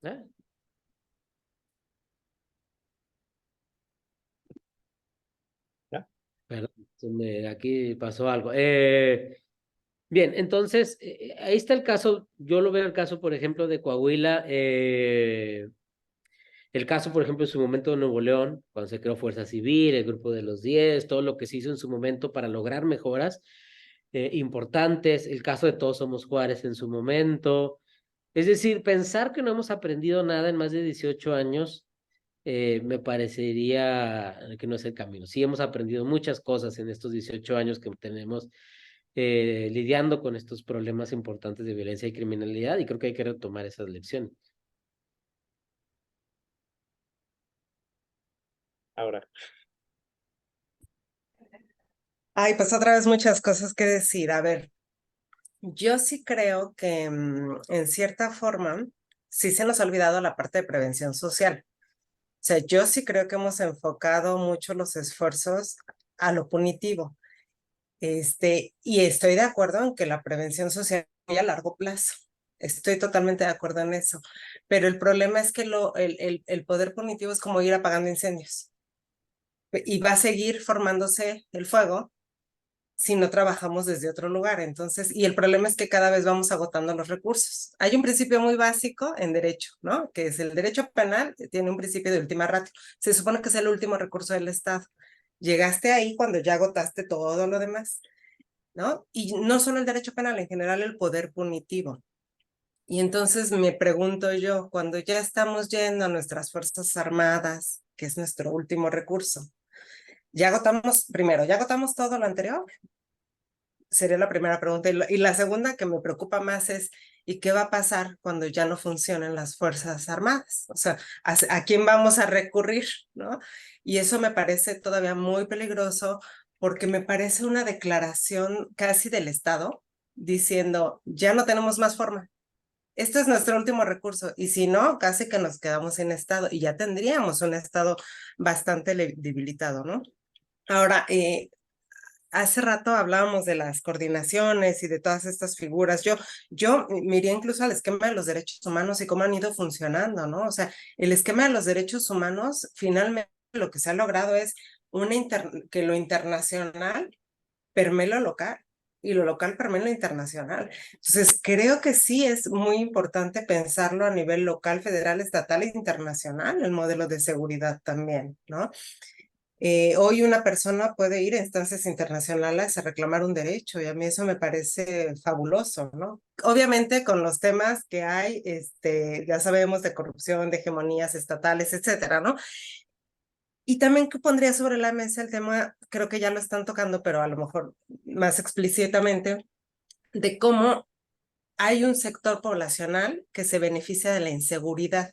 ¿Ah? ¿Ya? Perdón, aquí pasó algo. Bien, entonces, ahí está el caso, yo lo veo el caso, por ejemplo, de Coahuila, el caso, por ejemplo, en su momento de Nuevo León, cuando se creó Fuerza Civil, el Grupo de los 10, todo lo que se hizo en su momento para lograr mejoras importantes, el caso de Todos Somos Juárez en su momento. Es decir, pensar que no hemos aprendido nada en más de 18 años me parecería que no es el camino. Sí hemos aprendido muchas cosas en estos 18 años que tenemos lidiando con estos problemas importantes de violencia y criminalidad, y creo que hay que retomar esas lecciones. Ahora, Ay, pues otra vez muchas cosas que decir. A ver, yo sí creo que en cierta forma sí se nos ha olvidado la parte de prevención social. O sea, yo sí creo que hemos enfocado mucho los esfuerzos a lo punitivo. Y estoy de acuerdo en que la prevención social es muy a largo plazo. Estoy totalmente de acuerdo en eso. Pero el problema es que el poder punitivo es como ir apagando incendios. Y va a seguir formándose el fuego si no trabajamos desde otro lugar. Entonces, y el problema es que cada vez vamos agotando los recursos. Hay un principio muy básico en derecho, ¿no? Que es el derecho penal, tiene un principio de última ratio. Se supone que es el último recurso del Estado. Llegaste ahí cuando ya agotaste todo lo demás, ¿no? Y no solo el derecho penal, en general el poder punitivo. Y entonces me pregunto yo, cuando ya estamos yendo a nuestras Fuerzas Armadas, que es nuestro último recurso, ya agotamos, primero, ya agotamos todo lo anterior, sería la primera pregunta. Y la segunda que me preocupa más es, ¿y qué va a pasar cuando ya no funcionen las Fuerzas Armadas? O sea, ¿a quién vamos a recurrir? ¿No? Y eso me parece todavía muy peligroso porque me parece una declaración casi del Estado diciendo, ya no tenemos más forma. Esto es nuestro último recurso y si no, casi que nos quedamos sin Estado y ya tendríamos un Estado bastante debilitado, ¿no? Ahora, hace rato hablábamos de las coordinaciones y de todas estas figuras. Yo me iría incluso al esquema de los derechos humanos y cómo han ido funcionando, ¿no? O sea, el esquema de los derechos humanos, finalmente lo que se ha logrado es que lo internacional permee lo local y lo local permee lo internacional. Entonces, creo que sí es muy importante pensarlo a nivel local, federal, estatal e internacional, el modelo de seguridad también, ¿no? Hoy una persona puede ir a instancias internacionales a reclamar un derecho y a mí eso me parece fabuloso, ¿no? Obviamente con los temas que hay, ya sabemos de corrupción, de hegemonías estatales, etcétera, ¿no? Y también que pondría sobre la mesa el tema, creo que ya lo están tocando, pero a lo mejor más explícitamente, de cómo hay un sector poblacional que se beneficia de la inseguridad.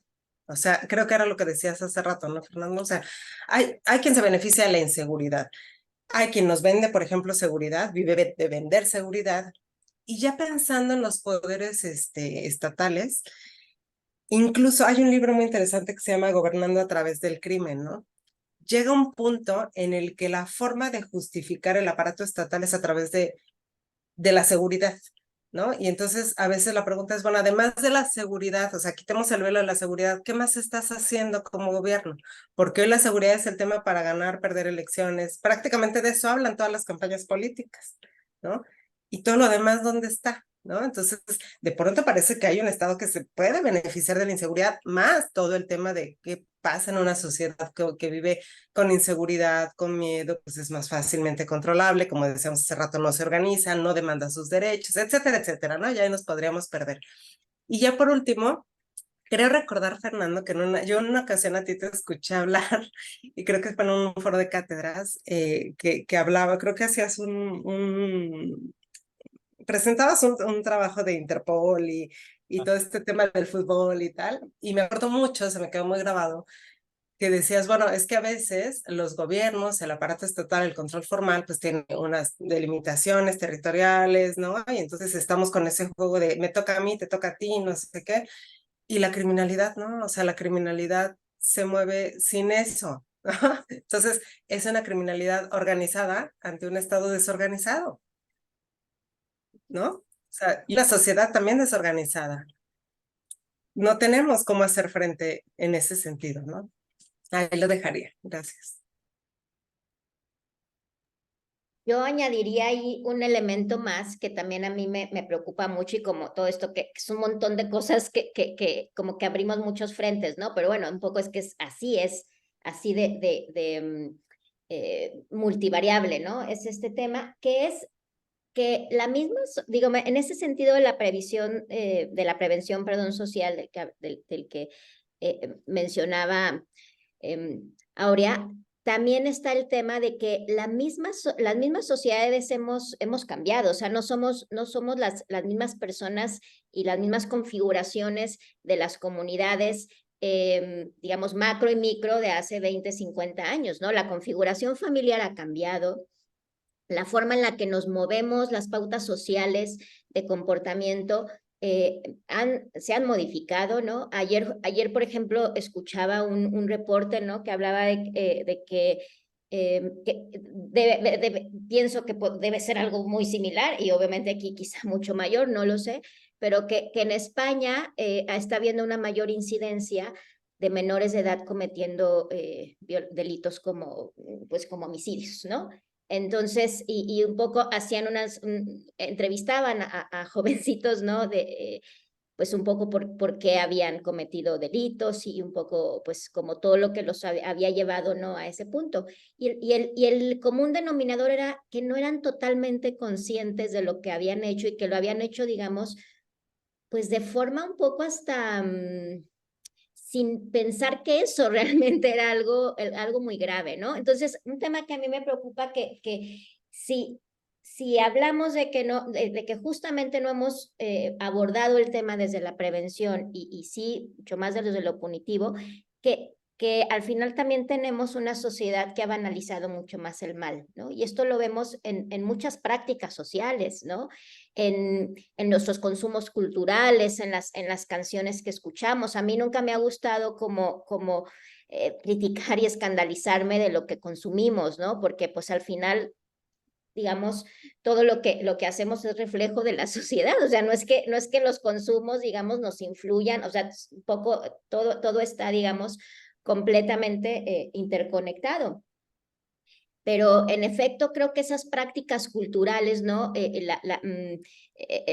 O sea, creo que era lo que decías hace rato, ¿no, Fernando? O sea, hay quien se beneficia de la inseguridad. Hay quien nos vende, por ejemplo, seguridad, vive de vender seguridad. Y ya pensando en los poderes estatales, incluso hay un libro muy interesante que se llama Gobernando a través del crimen, ¿no? Llega un punto en el que la forma de justificar el aparato estatal es a través de la seguridad, ¿no? Y entonces a veces la pregunta es, bueno, además de la seguridad, o sea, quitemos el velo de la seguridad, ¿qué más estás haciendo como gobierno? Porque hoy la seguridad es el tema para ganar, perder elecciones, prácticamente de eso hablan todas las campañas políticas, ¿no? Y todo lo demás, ¿dónde está? ¿No? Entonces, de pronto parece que hay un Estado que se puede beneficiar de la inseguridad, más todo el tema de qué pasa en una sociedad que vive con inseguridad, con miedo, pues es más fácilmente controlable, como decíamos hace rato, no se organiza, no demanda sus derechos, etcétera, etcétera, ¿no? Ya ahí nos podríamos perder. Y ya por último, creo recordar, Fernando, que yo en una ocasión a ti te escuché hablar, y creo que fue en un foro de cátedras, que hablaba, creo que hacías presentabas un trabajo de Interpol y todo este tema del fútbol y tal, y me acuerdo mucho, se me quedó muy grabado, que decías, bueno, es que a veces los gobiernos, el aparato estatal, el control formal, pues tiene unas delimitaciones territoriales, ¿no? Y entonces estamos con ese juego de me toca a mí, te toca a ti, no sé qué, y la criminalidad, ¿no? O sea, la criminalidad se mueve sin eso. Entonces, es una criminalidad organizada ante un Estado desorganizado, ¿no? O sea, y la sociedad también desorganizada. No tenemos cómo hacer frente en ese sentido, ¿no? Ahí lo dejaría. Gracias. Yo añadiría ahí un elemento más que también a mí me preocupa mucho y como todo esto que es un montón de cosas que como que abrimos muchos frentes, ¿no? Pero bueno, un poco es que es así de multivariable, ¿no? Es este tema que es que la misma, digo, en ese sentido de la prevención, perdón, social del que mencionaba Aurea, también está el tema de que las mismas sociedades hemos cambiado, o sea, no somos las mismas personas y las mismas configuraciones de las comunidades, digamos, macro y micro de hace 20, 50 años, ¿no? La configuración familiar ha cambiado, la forma en la que nos movemos, las pautas sociales de comportamiento se han modificado, ¿no? Ayer, por ejemplo, escuchaba un reporte, ¿no? Que hablaba de que pienso que debe ser algo muy similar y obviamente aquí quizá mucho mayor, no lo sé, pero que en España está habiendo una mayor incidencia de menores de edad cometiendo delitos pues como homicidios, ¿no? Entonces, y un poco hacían entrevistaban a jovencitos, ¿no? Pues un poco por qué habían cometido delitos y un poco, pues como todo lo que los había llevado, ¿no? A ese punto. Y el común denominador era que no eran totalmente conscientes de lo que habían hecho y que lo habían hecho, digamos, pues de forma un poco hasta sin pensar que eso realmente era algo muy grave, ¿no? Entonces, un tema que a mí me preocupa que si hablamos de que no, de que justamente no hemos abordado el tema desde la prevención y sí, mucho más desde lo punitivo, que al final también tenemos una sociedad que ha banalizado mucho más el mal, ¿no? Y esto lo vemos en muchas prácticas sociales, ¿no? En nuestros consumos culturales, en las canciones que escuchamos. A mí nunca me ha gustado como criticar y escandalizarme de lo que consumimos, ¿no? Porque pues al final digamos, todo lo que hacemos es reflejo de la sociedad, o sea, no es que los consumos, digamos, nos influyan, o sea, un poco, todo está, digamos, completamente interconectado. Pero en efecto creo que esas prácticas culturales, ¿no? El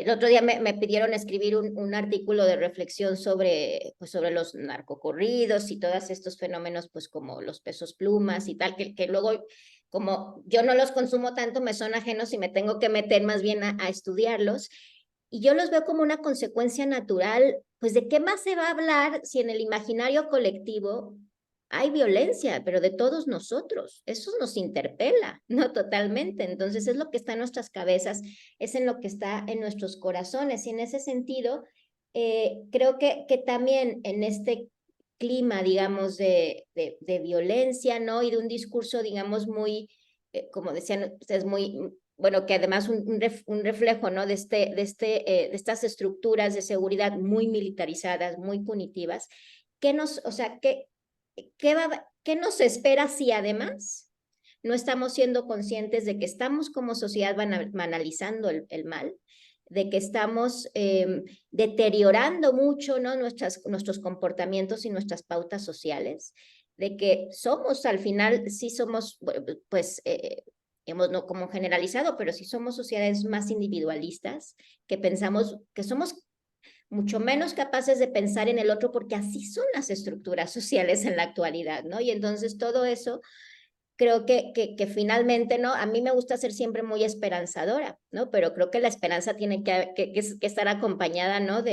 otro día me pidieron escribir un artículo de reflexión pues sobre los narcocorridos y todos estos fenómenos, pues como los pesos plumas y tal, que luego, como yo no los consumo tanto, me son ajenos y me tengo que meter más bien a estudiarlos. Y yo los veo como una consecuencia natural, pues de qué más se va a hablar si en el imaginario colectivo hay violencia, pero de todos nosotros. Eso nos interpela, ¿no? Totalmente. Entonces es lo que está en nuestras cabezas, es en lo que está en nuestros corazones. Y en ese sentido, creo que también en este clima, digamos, de violencia, ¿no? Y de un discurso, digamos, muy, como decían ustedes, muy, bueno, que además un reflejo, ¿no? De estas estructuras de seguridad muy militarizadas, muy punitivas, o sea, ¿qué nos espera si además no estamos siendo conscientes de que estamos como sociedad banalizando el mal, de que estamos deteriorando mucho, ¿no? Nuestros comportamientos y nuestras pautas sociales, de que somos al final, sí somos, pues, hemos no como generalizado, pero sí somos sociedades más individualistas, que pensamos que somos mucho menos capaces de pensar en el otro porque así son las estructuras sociales en la actualidad, ¿no? Y entonces todo eso creo que finalmente, ¿no? A mí me gusta ser siempre muy esperanzadora, ¿no? Pero creo que la esperanza tiene que estar acompañada, ¿no?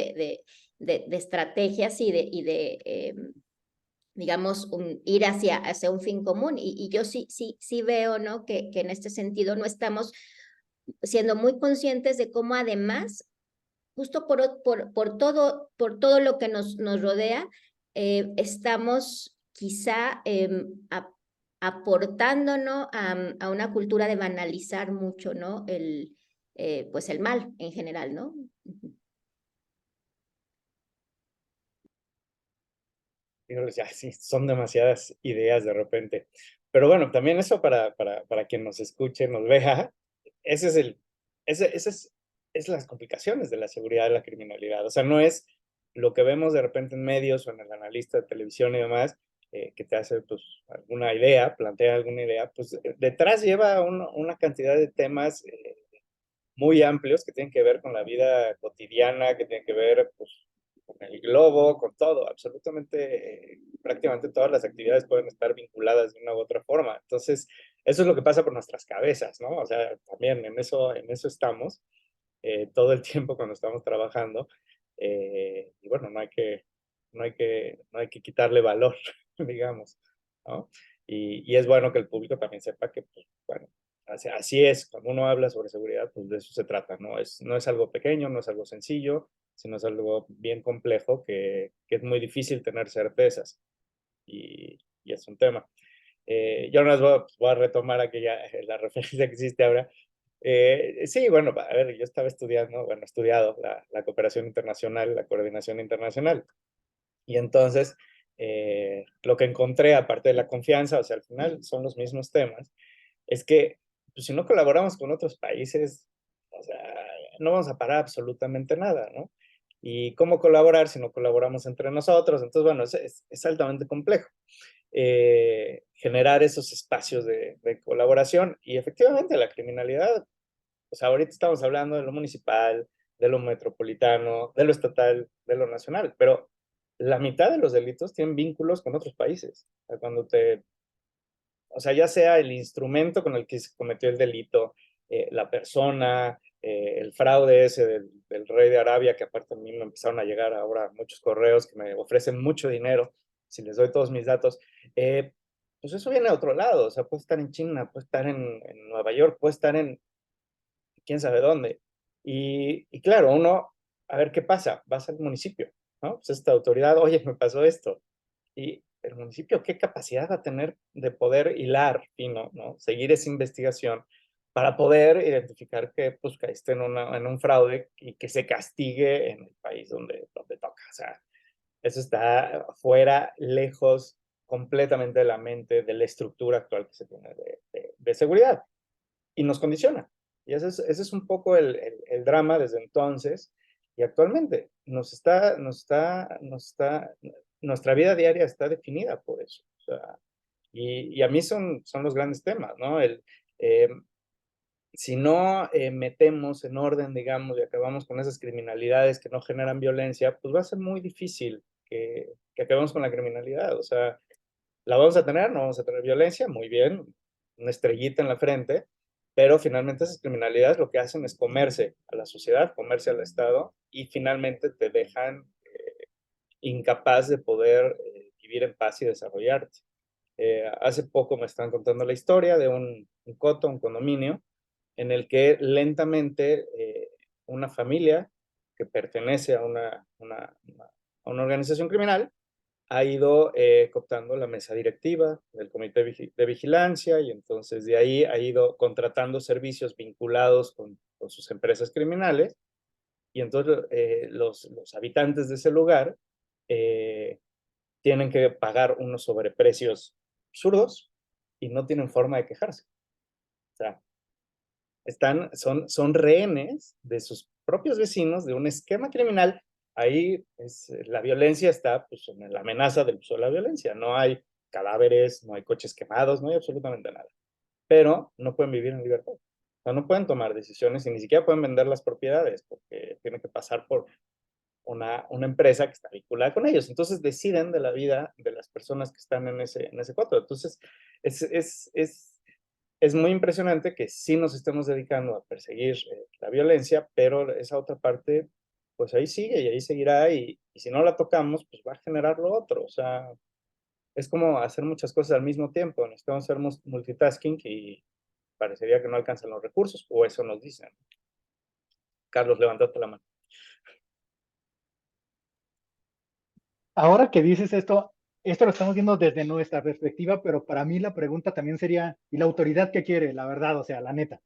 de estrategias y de digamos, ir hacia un fin común. Y yo sí veo, ¿no? Que en este sentido no estamos siendo muy conscientes de cómo además, justo por todo lo que nos rodea, estamos quizá aportando, ¿no? a una cultura de banalizar mucho, ¿no? Pues el mal en general, ¿no? Híjole, ya, sí, son demasiadas ideas de repente. Pero bueno, también eso para quien nos escuche, nos vea, ese es el, ese es las complicaciones de la seguridad de la criminalidad. O sea, no es lo que vemos de repente en medios o en el analista de televisión y demás, que te hace pues alguna idea, plantea alguna idea, pues detrás lleva una cantidad de temas muy amplios que tienen que ver con la vida cotidiana, que tienen que ver pues, con el globo, con todo, absolutamente, prácticamente todas las actividades pueden estar vinculadas de una u otra forma. Entonces, eso es lo que pasa por nuestras cabezas, ¿no? O sea, también en eso estamos todo el tiempo cuando estamos trabajando. Y bueno, no hay que quitarle valor, digamos, ¿no? Y es bueno que el público también sepa que, pues, bueno, así es, cuando uno habla sobre seguridad, pues de eso se trata, no es algo pequeño, no es algo sencillo, sino es algo bien complejo que es muy difícil tener certezas y es un tema. Yo no voy a retomar aquella, la referencia que existe ahora. Sí, bueno, a ver, yo estaba estudiando, bueno, he estudiado la cooperación internacional, la coordinación internacional. Y entonces, lo que encontré, aparte de la confianza, o sea, al final son los mismos temas, es que pues, si no colaboramos con otros países, o sea, no vamos a parar absolutamente nada, ¿no? ¿Y cómo colaborar si no colaboramos entre nosotros? Entonces, bueno, es altamente complejo generar esos espacios de colaboración. Y efectivamente, la criminalidad, o sea, ahorita estamos hablando de lo municipal, de lo metropolitano, de lo estatal, de lo nacional, pero la mitad de los delitos tienen vínculos con otros países. O sea, o sea, ya sea el instrumento con el que se cometió el delito, la persona, el fraude ese del rey de Arabia, que aparte a mí me empezaron a llegar ahora muchos correos que me ofrecen mucho dinero si les doy todos mis datos, pues eso viene de otro lado, o sea, puede estar en China, puede estar en Nueva York, puede estar en quién sabe dónde. Y claro, uno, a ver qué pasa, vas al municipio, ¿no? Pues esta autoridad, oye, me pasó esto. Y el municipio, ¿qué capacidad va a tener de poder hilar fino, ¿no? Seguir esa investigación para poder identificar que pues caíste en un fraude y que se castigue en el país donde toca. O sea, eso está fuera, lejos, completamente de la mente, de la estructura actual que se tiene de seguridad y nos condiciona. Y ese es un poco el drama desde entonces y actualmente nuestra vida diaria está definida por eso. O sea, y a mí son los grandes temas, ¿no? Eh, si no metemos en orden, digamos, y acabamos con esas criminalidades que no generan violencia, pues va a ser muy difícil que acabemos con la criminalidad. O sea, la vamos a tener, no vamos a tener violencia, muy bien, una estrellita en la frente, pero finalmente esas criminalidades lo que hacen es comerse a la sociedad, comerse al Estado y finalmente te dejan incapaz de poder vivir en paz y desarrollarte. Hace poco me están contando la historia de un coto, un condominio, en el que lentamente una familia que pertenece a a una organización criminal ha ido cooptando la mesa directiva del comité de vigilancia y entonces de ahí ha ido contratando servicios vinculados con sus empresas criminales y entonces los habitantes de ese lugar eh, tienen que pagar unos sobreprecios absurdos y no tienen forma de quejarse. O sea, son rehenes de sus propios vecinos, de un esquema criminal. Ahí la violencia está pues, en la amenaza del uso de la violencia. No hay cadáveres, no hay coches quemados, no hay absolutamente nada. Pero no pueden vivir en libertad. O sea, no pueden tomar decisiones y ni siquiera pueden vender las propiedades porque tienen que pasar por una empresa que está vinculada con ellos. Entonces deciden de la vida de las personas que están en ese cuarto. Entonces es muy impresionante que sí nos estemos dedicando a perseguir la violencia, pero esa otra parte pues ahí sigue y ahí seguirá, y si no la tocamos, pues va a generar lo otro. O sea, es como hacer muchas cosas al mismo tiempo. Necesitamos hacer multitasking y parecería que no alcanzan los recursos, o eso nos dicen. Carlos, levantaste la mano. Ahora que dices esto lo estamos viendo desde nuestra perspectiva, pero para mí la pregunta también sería, ¿y la autoridad qué quiere? La verdad, o sea, la neta.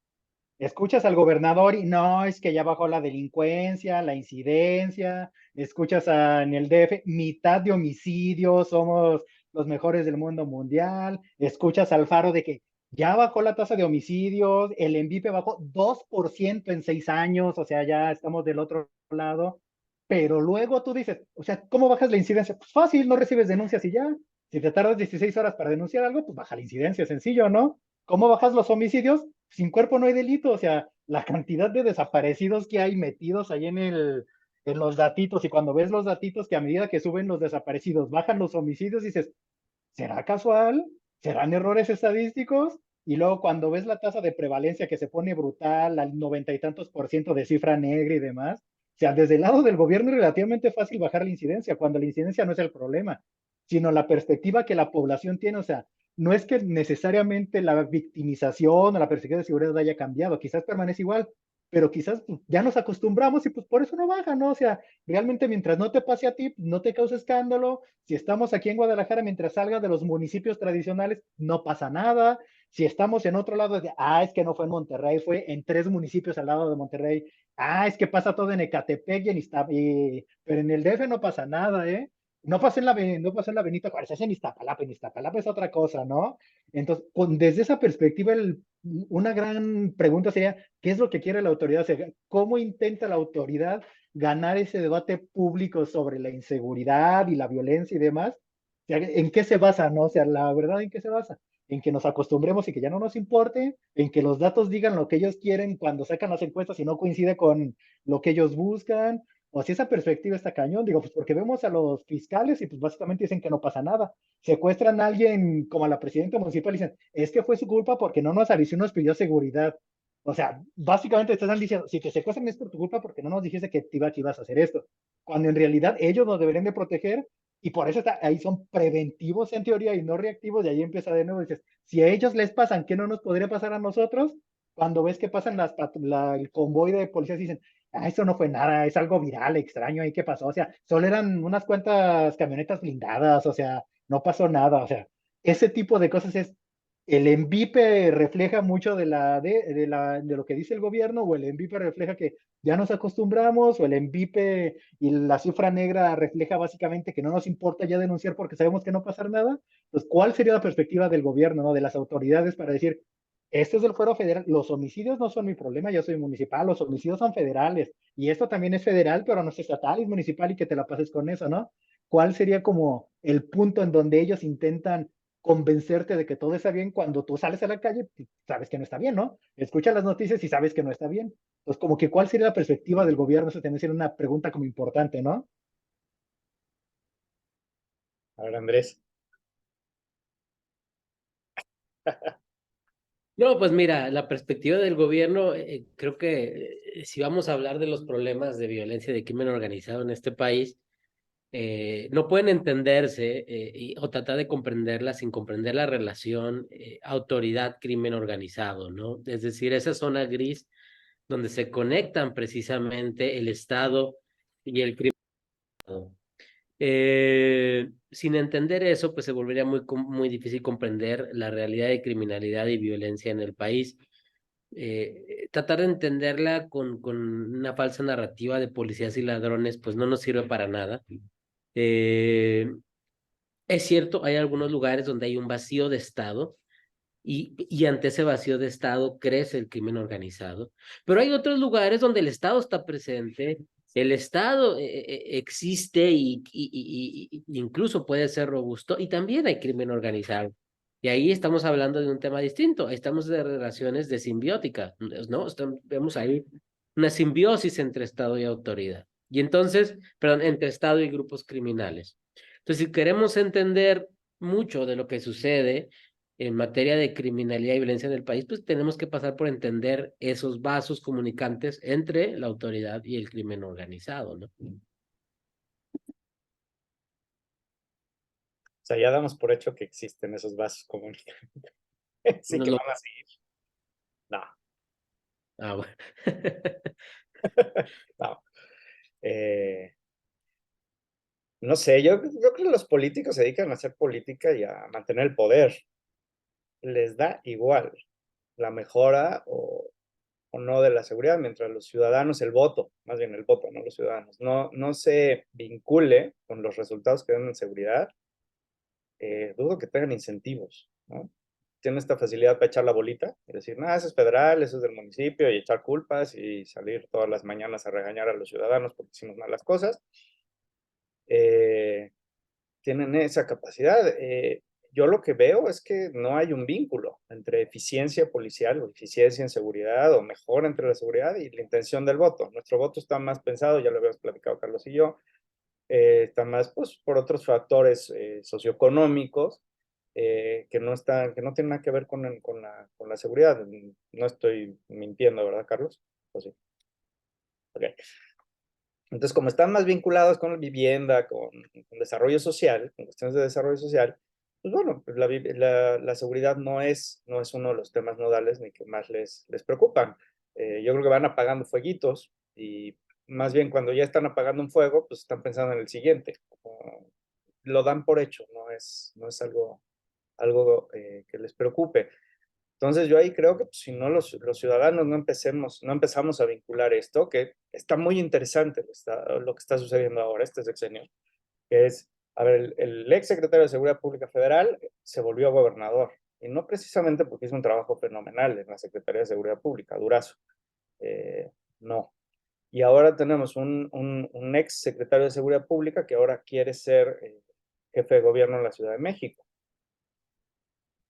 Escuchas al gobernador y no, es que ya bajó la delincuencia, la incidencia, escuchas en el DF, mitad de homicidios, somos los mejores del mundo mundial, escuchas al Faro de que ya bajó la tasa de homicidios, el ENVIPE bajó 2% en 6 años, o sea, ya estamos del otro lado, pero luego tú dices, o sea, ¿cómo bajas la incidencia? Pues fácil, no recibes denuncias y ya. Si te tardas 16 horas para denunciar algo, pues baja la incidencia, sencillo, ¿no? ¿Cómo bajas los homicidios? Sin cuerpo no hay delito, o sea, la cantidad de desaparecidos que hay metidos ahí en los datitos, y cuando ves los datitos que a medida que suben los desaparecidos, bajan los homicidios, dices, ¿será casual? ¿Serán errores estadísticos? Y luego cuando ves la tasa de prevalencia que se pone brutal, al 90 y tantos % de cifra negra y demás, o sea, desde el lado del gobierno es relativamente fácil bajar la incidencia, cuando la incidencia no es el problema, sino la perspectiva que la población tiene. O sea, no es que necesariamente la victimización o la perspectiva de seguridad haya cambiado, quizás permanece igual, pero quizás ya nos acostumbramos y pues por eso no baja, ¿no? O sea, realmente mientras no te pase a ti, no te cause escándalo. Si estamos aquí en Guadalajara, mientras salga de los municipios tradicionales, no pasa nada. Si estamos en otro lado, es que no fue en Monterrey, fue en 3 municipios al lado de Monterrey. Es que pasa todo en Ecatepec pero en el DF no pasa nada, ¿eh? No pasó en la Benito Juárez, es en Iztapalapa es otra cosa, ¿no? Entonces, desde esa perspectiva, una gran pregunta sería, ¿qué es lo que quiere la autoridad? O sea, ¿cómo intenta la autoridad ganar ese debate público sobre la inseguridad y la violencia y demás? O sea, ¿en qué se basa, no? O sea, la verdad, ¿en qué se basa? En que nos acostumbremos y que ya no nos importe, en que los datos digan lo que ellos quieren cuando sacan las encuestas y no coincide con lo que ellos buscan. O si esa perspectiva está cañón, digo, pues porque vemos a los fiscales y pues básicamente dicen que no pasa nada. Secuestran a alguien como a la presidenta municipal y dicen, es que fue su culpa porque no nos avisó y nos pidió seguridad. O sea, básicamente te están diciendo, si te secuestran es por tu culpa porque no nos dijiste que ibas a hacer esto. Cuando en realidad ellos nos deberían de proteger, y por eso ahí son preventivos en teoría y no reactivos, y ahí empieza de nuevo, dices, si a ellos les pasan, ¿qué no nos podría pasar a nosotros? Cuando ves que pasan el convoy de policías y dicen, eso no fue nada, es algo viral, extraño, ¿y qué pasó? O sea, solo eran unas cuantas camionetas blindadas, o sea, no pasó nada, o sea, ese tipo de cosas el ENVIPE refleja mucho de lo que dice el gobierno, o el ENVIPE refleja que ya nos acostumbramos, o el ENVIPE y la cifra negra refleja básicamente que no nos importa ya denunciar porque sabemos que no pasará nada. Pues, ¿cuál sería la perspectiva del gobierno, ¿no? De las autoridades para decir, este es el fuero federal, los homicidios no son mi problema, yo soy municipal, los homicidios son federales, y esto también es federal, pero no es estatal, es municipal, y que te la pases con eso, ¿no? ¿Cuál sería como el punto en donde ellos intentan convencerte de que todo está bien cuando tú sales a la calle, sabes que no está bien, ¿no? Escuchas las noticias y sabes que no está bien? Entonces, como que ¿cuál sería la perspectiva del gobierno? Eso también sería una pregunta como importante, ¿no? A ver, Andrés. No, pues mira, la perspectiva del gobierno, creo que si vamos a hablar de los problemas de violencia y de crimen organizado en este país, no pueden entenderse o tratar de comprenderla sin comprender la relación autoridad-crimen organizado, ¿no? Es decir, esa zona gris donde se conectan precisamente el Estado y el crimen organizado. Sin entender eso, pues se volvería muy difícil comprender la realidad de criminalidad y violencia en el país. Tratar de entenderla con una falsa narrativa de policías y ladrones, pues no nos sirve para nada. Es cierto, hay algunos lugares donde hay un vacío de Estado y ante ese vacío de Estado crece el crimen organizado, pero hay otros lugares donde el Estado está presente, el Estado existe y incluso puede ser robusto y también hay crimen organizado. Y ahí estamos hablando de un tema distinto, ahí estamos de relaciones de simbiótica, ¿no? Vemos ahí una simbiosis entre Estado y autoridad. Y entonces, perdón, entre Estado y grupos criminales. Entonces, si queremos entender mucho de lo que sucede, en materia de criminalidad y violencia en el país, pues tenemos que pasar por entender esos vasos comunicantes entre la autoridad y el crimen organizado, ¿no? O sea, ya damos por hecho que existen esos vasos comunicantes. Sí No que lo... van a seguir. No, Ah, bueno. no. No sé, yo creo que los políticos se dedican a hacer política y a mantener el poder. Les da igual la mejora o no de la seguridad, mientras los ciudadanos, el voto, más bien el voto, no los ciudadanos, no se vincule con los resultados que dan en seguridad, dudo que tengan incentivos, ¿no? Tienen esta facilidad para echar la bolita y decir, no, eso es federal, eso es del municipio, y echar culpas y salir todas las mañanas a regañar a los ciudadanos porque hicimos malas cosas. Tienen esa capacidad. Yo lo que veo es que no hay un vínculo entre eficiencia policial o eficiencia en seguridad o mejor entre la seguridad y la intención del voto. Nuestro voto está más pensado, ya lo habíamos platicado Carlos y yo, está más pues, por otros factores socioeconómicos que no tienen nada que ver con la seguridad. No estoy mintiendo, ¿verdad, Carlos? ¿O sí? Okay. Entonces, como están más vinculados con la vivienda, con desarrollo social, con cuestiones de desarrollo social, pues bueno, pues la seguridad no es uno de los temas nodales ni que más les preocupan. Yo creo que van apagando fueguitos y más bien cuando ya están apagando un fuego, pues están pensando en el siguiente. Lo dan por hecho, no es algo que les preocupe. Entonces yo ahí creo que pues, si no los ciudadanos no empezamos a vincular esto, que está muy interesante lo que está sucediendo ahora, este sexenio, que es, a ver, el ex secretario de Seguridad Pública Federal se volvió gobernador, y no precisamente porque hizo un trabajo fenomenal en la Secretaría de Seguridad Pública, Durazo, no. Y ahora tenemos un ex secretario de Seguridad Pública que ahora quiere ser jefe de gobierno en la Ciudad de México.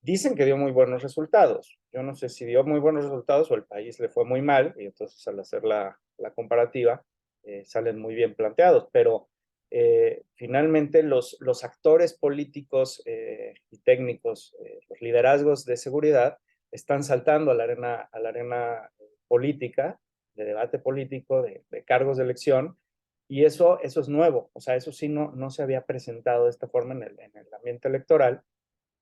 Dicen que dio muy buenos resultados. Yo no sé si dio muy buenos resultados o el país le fue muy mal, y entonces al hacer la comparativa salen muy bien planteados, pero finalmente los actores políticos y técnicos, los liderazgos de seguridad, están saltando a la arena política, de debate político, de cargos de elección, y eso es nuevo. O sea, eso sí no se había presentado de esta forma en el ambiente electoral,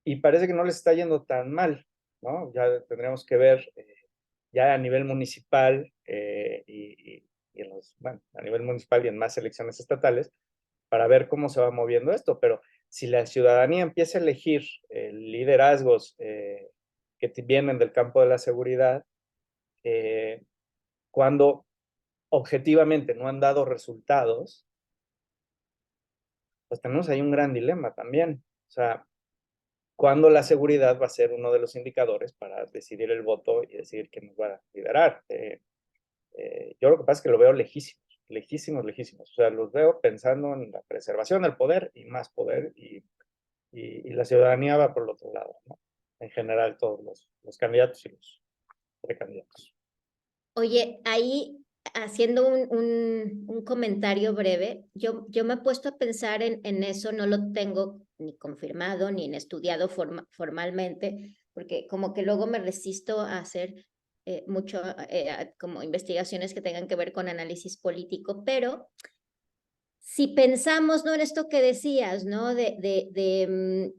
y parece que no les está yendo tan mal, ¿no? Ya tendríamos que ver ya a nivel municipal y en bueno, a nivel municipal y en más elecciones estatales para ver cómo se va moviendo esto, pero si la ciudadanía empieza a elegir liderazgos que vienen del campo de la seguridad, cuando objetivamente no han dado resultados, pues tenemos ahí un gran dilema también. O sea, cuando la seguridad va a ser uno de los indicadores para decidir el voto y decidir quién nos va a liderar. Yo lo que pasa es que lo veo lejísimos, lejísimos, lejísimos. O sea, los veo pensando en la preservación del poder y más poder, y la ciudadanía va por el otro lado, ¿no? En general, todos los candidatos y los precandidatos. Oye, ahí haciendo un comentario breve, yo me he puesto a pensar en eso, no lo tengo ni confirmado ni estudiado formalmente, porque como que luego me resisto a hacer mucho como investigaciones que tengan que ver con análisis político, pero si pensamos, ¿no? En esto que decías, ¿no? De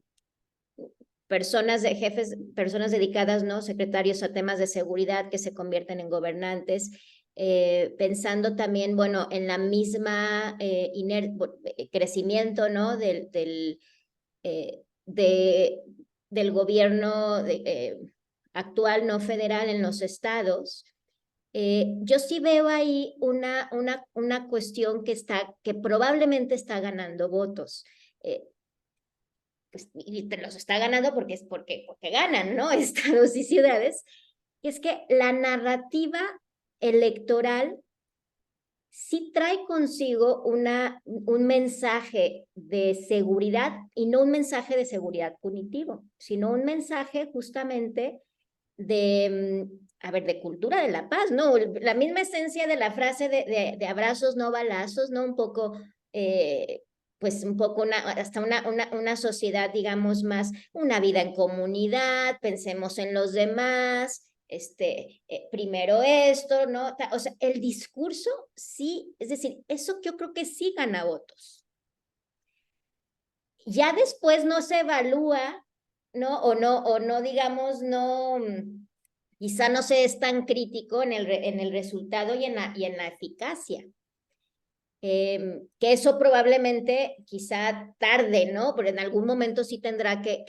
personas de jefes, personas dedicadas, ¿no? Secretarios a temas de seguridad que se convierten en gobernantes, pensando también, bueno, en la misma crecimiento, ¿no? Del gobierno actual, no federal, en los estados. Yo sí veo ahí una cuestión que probablemente está ganando votos. Pues, y te los está ganando porque ganan, ¿no? Estados y ciudades. Y es que la narrativa electoral sí trae consigo un mensaje de seguridad, y no un mensaje de seguridad punitivo, sino un mensaje justamente de cultura de la paz, ¿no? La misma esencia de la frase de abrazos, no balazos, ¿no? Un poco pues un poco hasta una sociedad, digamos, más una vida en comunidad, pensemos en los demás, primero esto, ¿no? O sea, el discurso sí, es decir, eso yo creo que sí gana votos. Ya después no se evalúa, ¿no? O no, digamos, no, quizá no se es tan crítico en el resultado y en la eficacia. Que eso probablemente quizá tarde, ¿no? Pero en algún momento sí tendrá que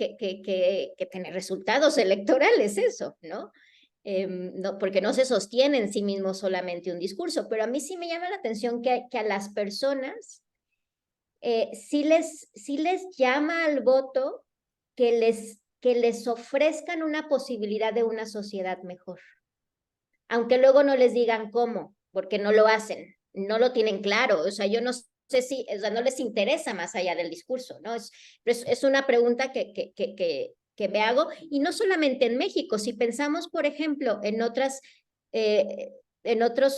tener resultados electorales eso, ¿no? No, porque no se sostiene en sí mismo solamente un discurso, pero a mí sí me llama la atención que a las personas sí les llama al voto que les ofrezcan una posibilidad de una sociedad mejor, aunque luego no les digan cómo, porque no lo hacen, no lo tienen claro, o sea, yo no sé si, o sea, no les interesa más allá del discurso, ¿no? Es una pregunta que me hago, y no solamente en México, si pensamos, por ejemplo, en otras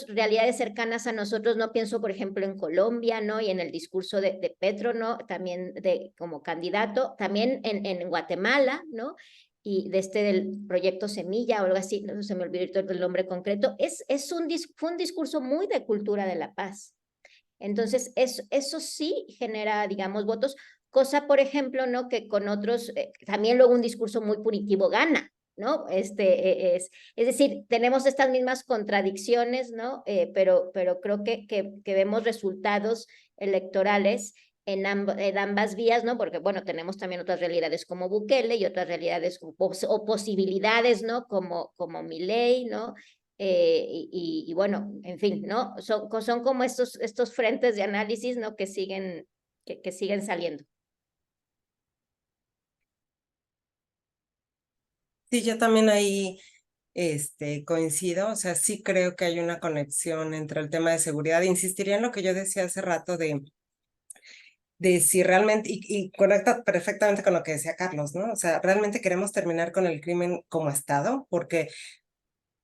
realidades cercanas a nosotros, no pienso, por ejemplo, en Colombia, ¿no? Y en el discurso de Petro, ¿no? También como candidato, también en Guatemala, ¿no? Y del proyecto Semilla o algo así, no se me olvidó el nombre concreto, fue un discurso muy de cultura de la paz. Entonces, eso sí genera, digamos, votos, cosa, por ejemplo, ¿no? Que con otros, también luego un discurso muy punitivo gana, ¿no? Es decir, tenemos estas mismas contradicciones, ¿no? Pero creo que vemos resultados electorales en ambas vías, ¿no? Porque, bueno, tenemos también otras realidades como Bukele y otras realidades o posibilidades, ¿no? Como Milei, ¿no? Y bueno, en fin, ¿no? Son como estos frentes de análisis, ¿no? Que siguen saliendo. Sí, yo también ahí coincido, o sea, sí creo que hay una conexión entre el tema de seguridad. Insistiría en lo que yo decía hace rato de si realmente, y conecta perfectamente con lo que decía Carlos, ¿no? O sea, realmente queremos terminar con el crimen como Estado, porque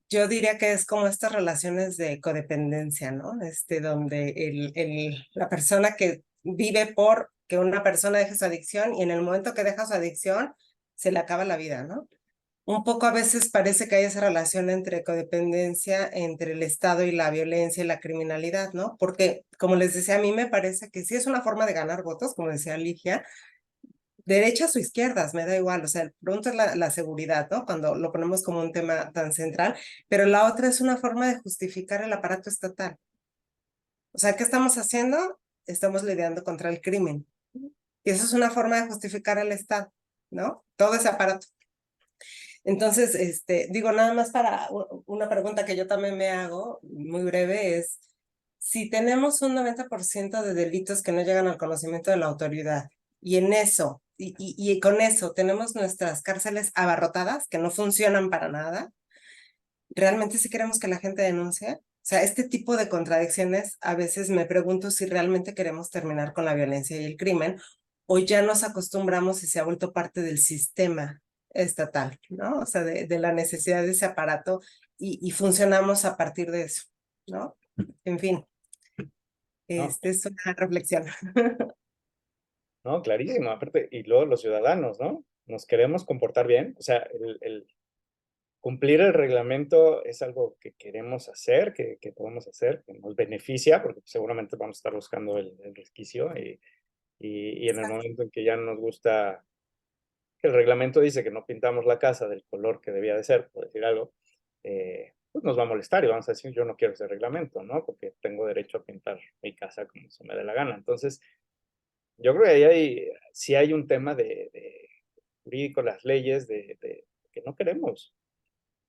yo diría que es como estas relaciones de codependencia, ¿no? Donde la persona que vive por que una persona deje su adicción y en el momento que deja su adicción, se le acaba la vida, ¿no? Un poco a veces parece que hay esa relación entre codependencia entre el Estado y la violencia y la criminalidad, ¿no? Porque, como les decía, a mí me parece que sí es una forma de ganar votos, como decía Ligia, derechas o izquierdas, me da igual, o sea, el punto es la seguridad, ¿no? Cuando lo ponemos como un tema tan central, pero la otra es una forma de justificar el aparato estatal. O sea, ¿qué estamos haciendo? Estamos lidiando contra el crimen. Y eso es una forma de justificar al Estado, ¿no? Todo ese aparato. Entonces, digo, nada más para una pregunta que yo también me hago, muy breve, es, si tenemos un 90% de delitos que no llegan al conocimiento de la autoridad, y en eso, y con eso tenemos nuestras cárceles abarrotadas, que no funcionan para nada, ¿realmente sí queremos que la gente denuncie? O sea, este tipo de contradicciones, a veces me pregunto si realmente queremos terminar con la violencia y el crimen, o ya nos acostumbramos y se ha vuelto parte del sistema estatal, ¿no? O sea, de la necesidad de ese aparato y funcionamos a partir de eso, ¿no? En fin, es una reflexión. No, clarísimo, aparte, y luego los ciudadanos, ¿no? Nos queremos comportar bien, o sea, el cumplir el reglamento es algo que queremos hacer, que podemos hacer, que nos beneficia, porque seguramente vamos a estar buscando el resquicio y en el momento en que ya no nos gusta, que el reglamento dice que no pintamos la casa del color que debía de ser, por decir algo, pues nos va a molestar y vamos a decir, yo no quiero ese reglamento, ¿no? Porque tengo derecho a pintar mi casa como se me dé la gana. Entonces, yo creo que ahí sí hay un tema de jurídico, las leyes, que no queremos,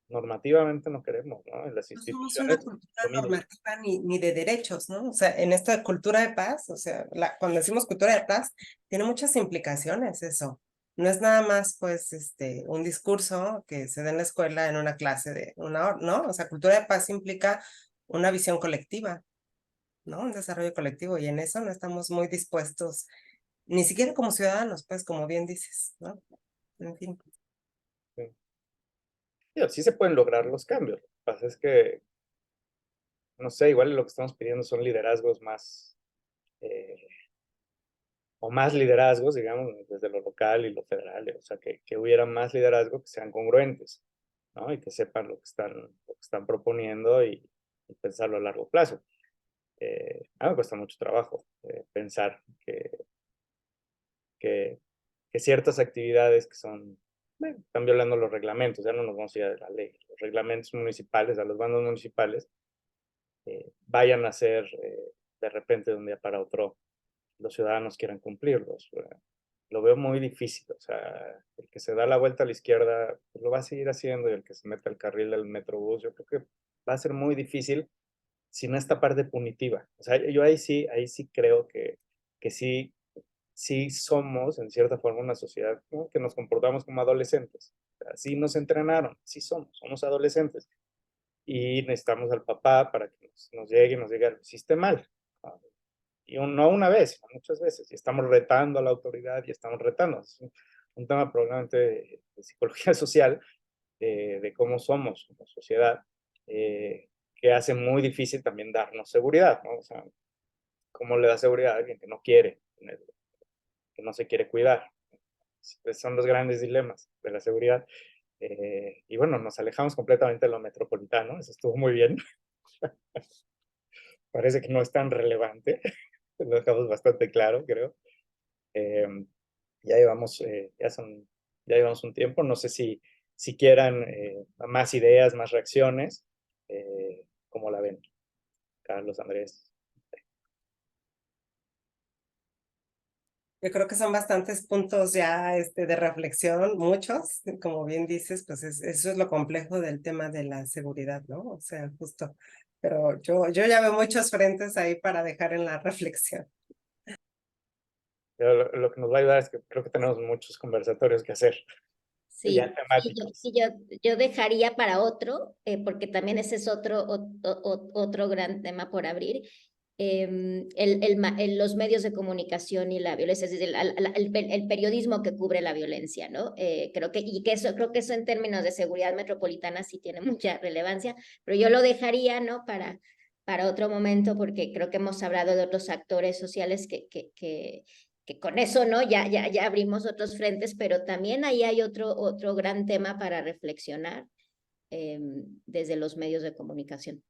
normativamente no queremos, ¿no? En las No somos una instituciones cultura lo mismo. normativa ni de derechos, ¿no? O sea, en esta cultura de paz, o sea, cuando decimos cultura de paz, tiene muchas implicaciones eso. No es nada más, pues, un discurso que se da en la escuela en una clase de una hora, ¿no? O sea, cultura de paz implica una visión colectiva, ¿no? Un desarrollo colectivo y en eso no estamos muy dispuestos, ni siquiera como ciudadanos, pues, como bien dices, ¿no? En fin. Sí. Digo, sí se pueden lograr los cambios. Lo que pasa es que, no sé, igual lo que estamos pidiendo son liderazgos más, eh, o más liderazgos, digamos, desde lo local y lo federal, o sea, que hubiera más liderazgo que sean congruentes, ¿no? Y que sepan lo que están proponiendo y pensarlo a largo plazo. A mí me cuesta mucho trabajo pensar que ciertas actividades que son, están violando los reglamentos, ya no nos vamos a ir a la ley, los reglamentos municipales, a los bandos municipales, vayan a ser de repente de un día para otro los ciudadanos quieran cumplirlos. Lo veo muy difícil, o sea, el que se da la vuelta a la izquierda pues lo va a seguir haciendo, y el que se mete al carril del metrobús, yo creo que va a ser muy difícil sin esta parte punitiva. O sea, yo ahí sí creo que sí somos, en cierta forma, una sociedad, ¿no?, que nos comportamos como adolescentes. Así nos entrenaron, sí somos adolescentes. Y necesitamos al papá para que nos llegue y nos diga, lo hiciste mal. Y no una vez, sino muchas veces. Y estamos retando a la autoridad y estamos retando. Es un tema probablemente de psicología social, de cómo somos como sociedad, que hace muy difícil también darnos seguridad, ¿no? O sea, ¿cómo le da seguridad a alguien que no quiere, que no se quiere cuidar? Son los grandes dilemas de la seguridad. Y bueno, nos alejamos completamente de lo metropolitano, eso estuvo muy bien. Parece que no es tan relevante, lo dejamos bastante claro, creo. Ya llevamos un tiempo, no sé si quieran más ideas, más reacciones, ¿cómo la ven? Carlos, Andrés. Yo creo que son bastantes puntos ya de reflexión, muchos, como bien dices, pues eso es lo complejo del tema de la seguridad, ¿no? O sea, justo, pero yo ya veo muchos frentes ahí para dejar en la reflexión. Lo que nos va a ayudar es que creo que tenemos muchos conversatorios que hacer. Sí, Ya temáticos. yo dejaría para otro, porque también ese es otro gran tema por abrir, los medios de comunicación y la violencia, es decir, el periodismo que cubre la violencia, ¿no? Creo que eso en términos de seguridad metropolitana sí tiene mucha relevancia, pero yo lo dejaría, ¿no?, para otro momento, porque creo que hemos hablado de otros actores sociales que con eso, ¿no?, ya abrimos otros frentes, pero también ahí hay otro gran tema para reflexionar desde los medios de comunicación.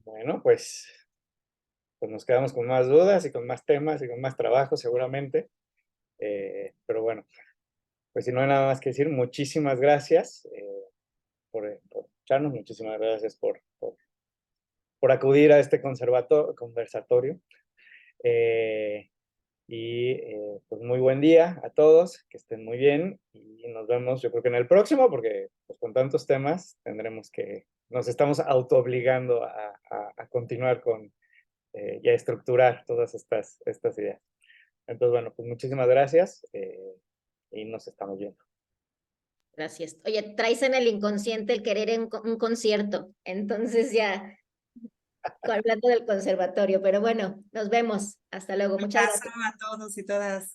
Bueno, pues nos quedamos con más dudas y con más temas y con más trabajo seguramente. Pero bueno, pues si no hay nada más que decir, muchísimas gracias por escucharnos, muchísimas gracias por acudir a este conversatorio. Pues muy buen día a todos, que estén muy bien y nos vemos yo creo que en el próximo, porque pues con tantos temas nos estamos autoobligando a continuar y a estructurar todas estas ideas. Entonces, bueno, pues muchísimas gracias y nos estamos viendo. Gracias. Oye, traes en el inconsciente el querer en un concierto, entonces ya hablando del conservatorio, pero bueno, nos vemos. Hasta luego. Muchas gracias. A todos y todas.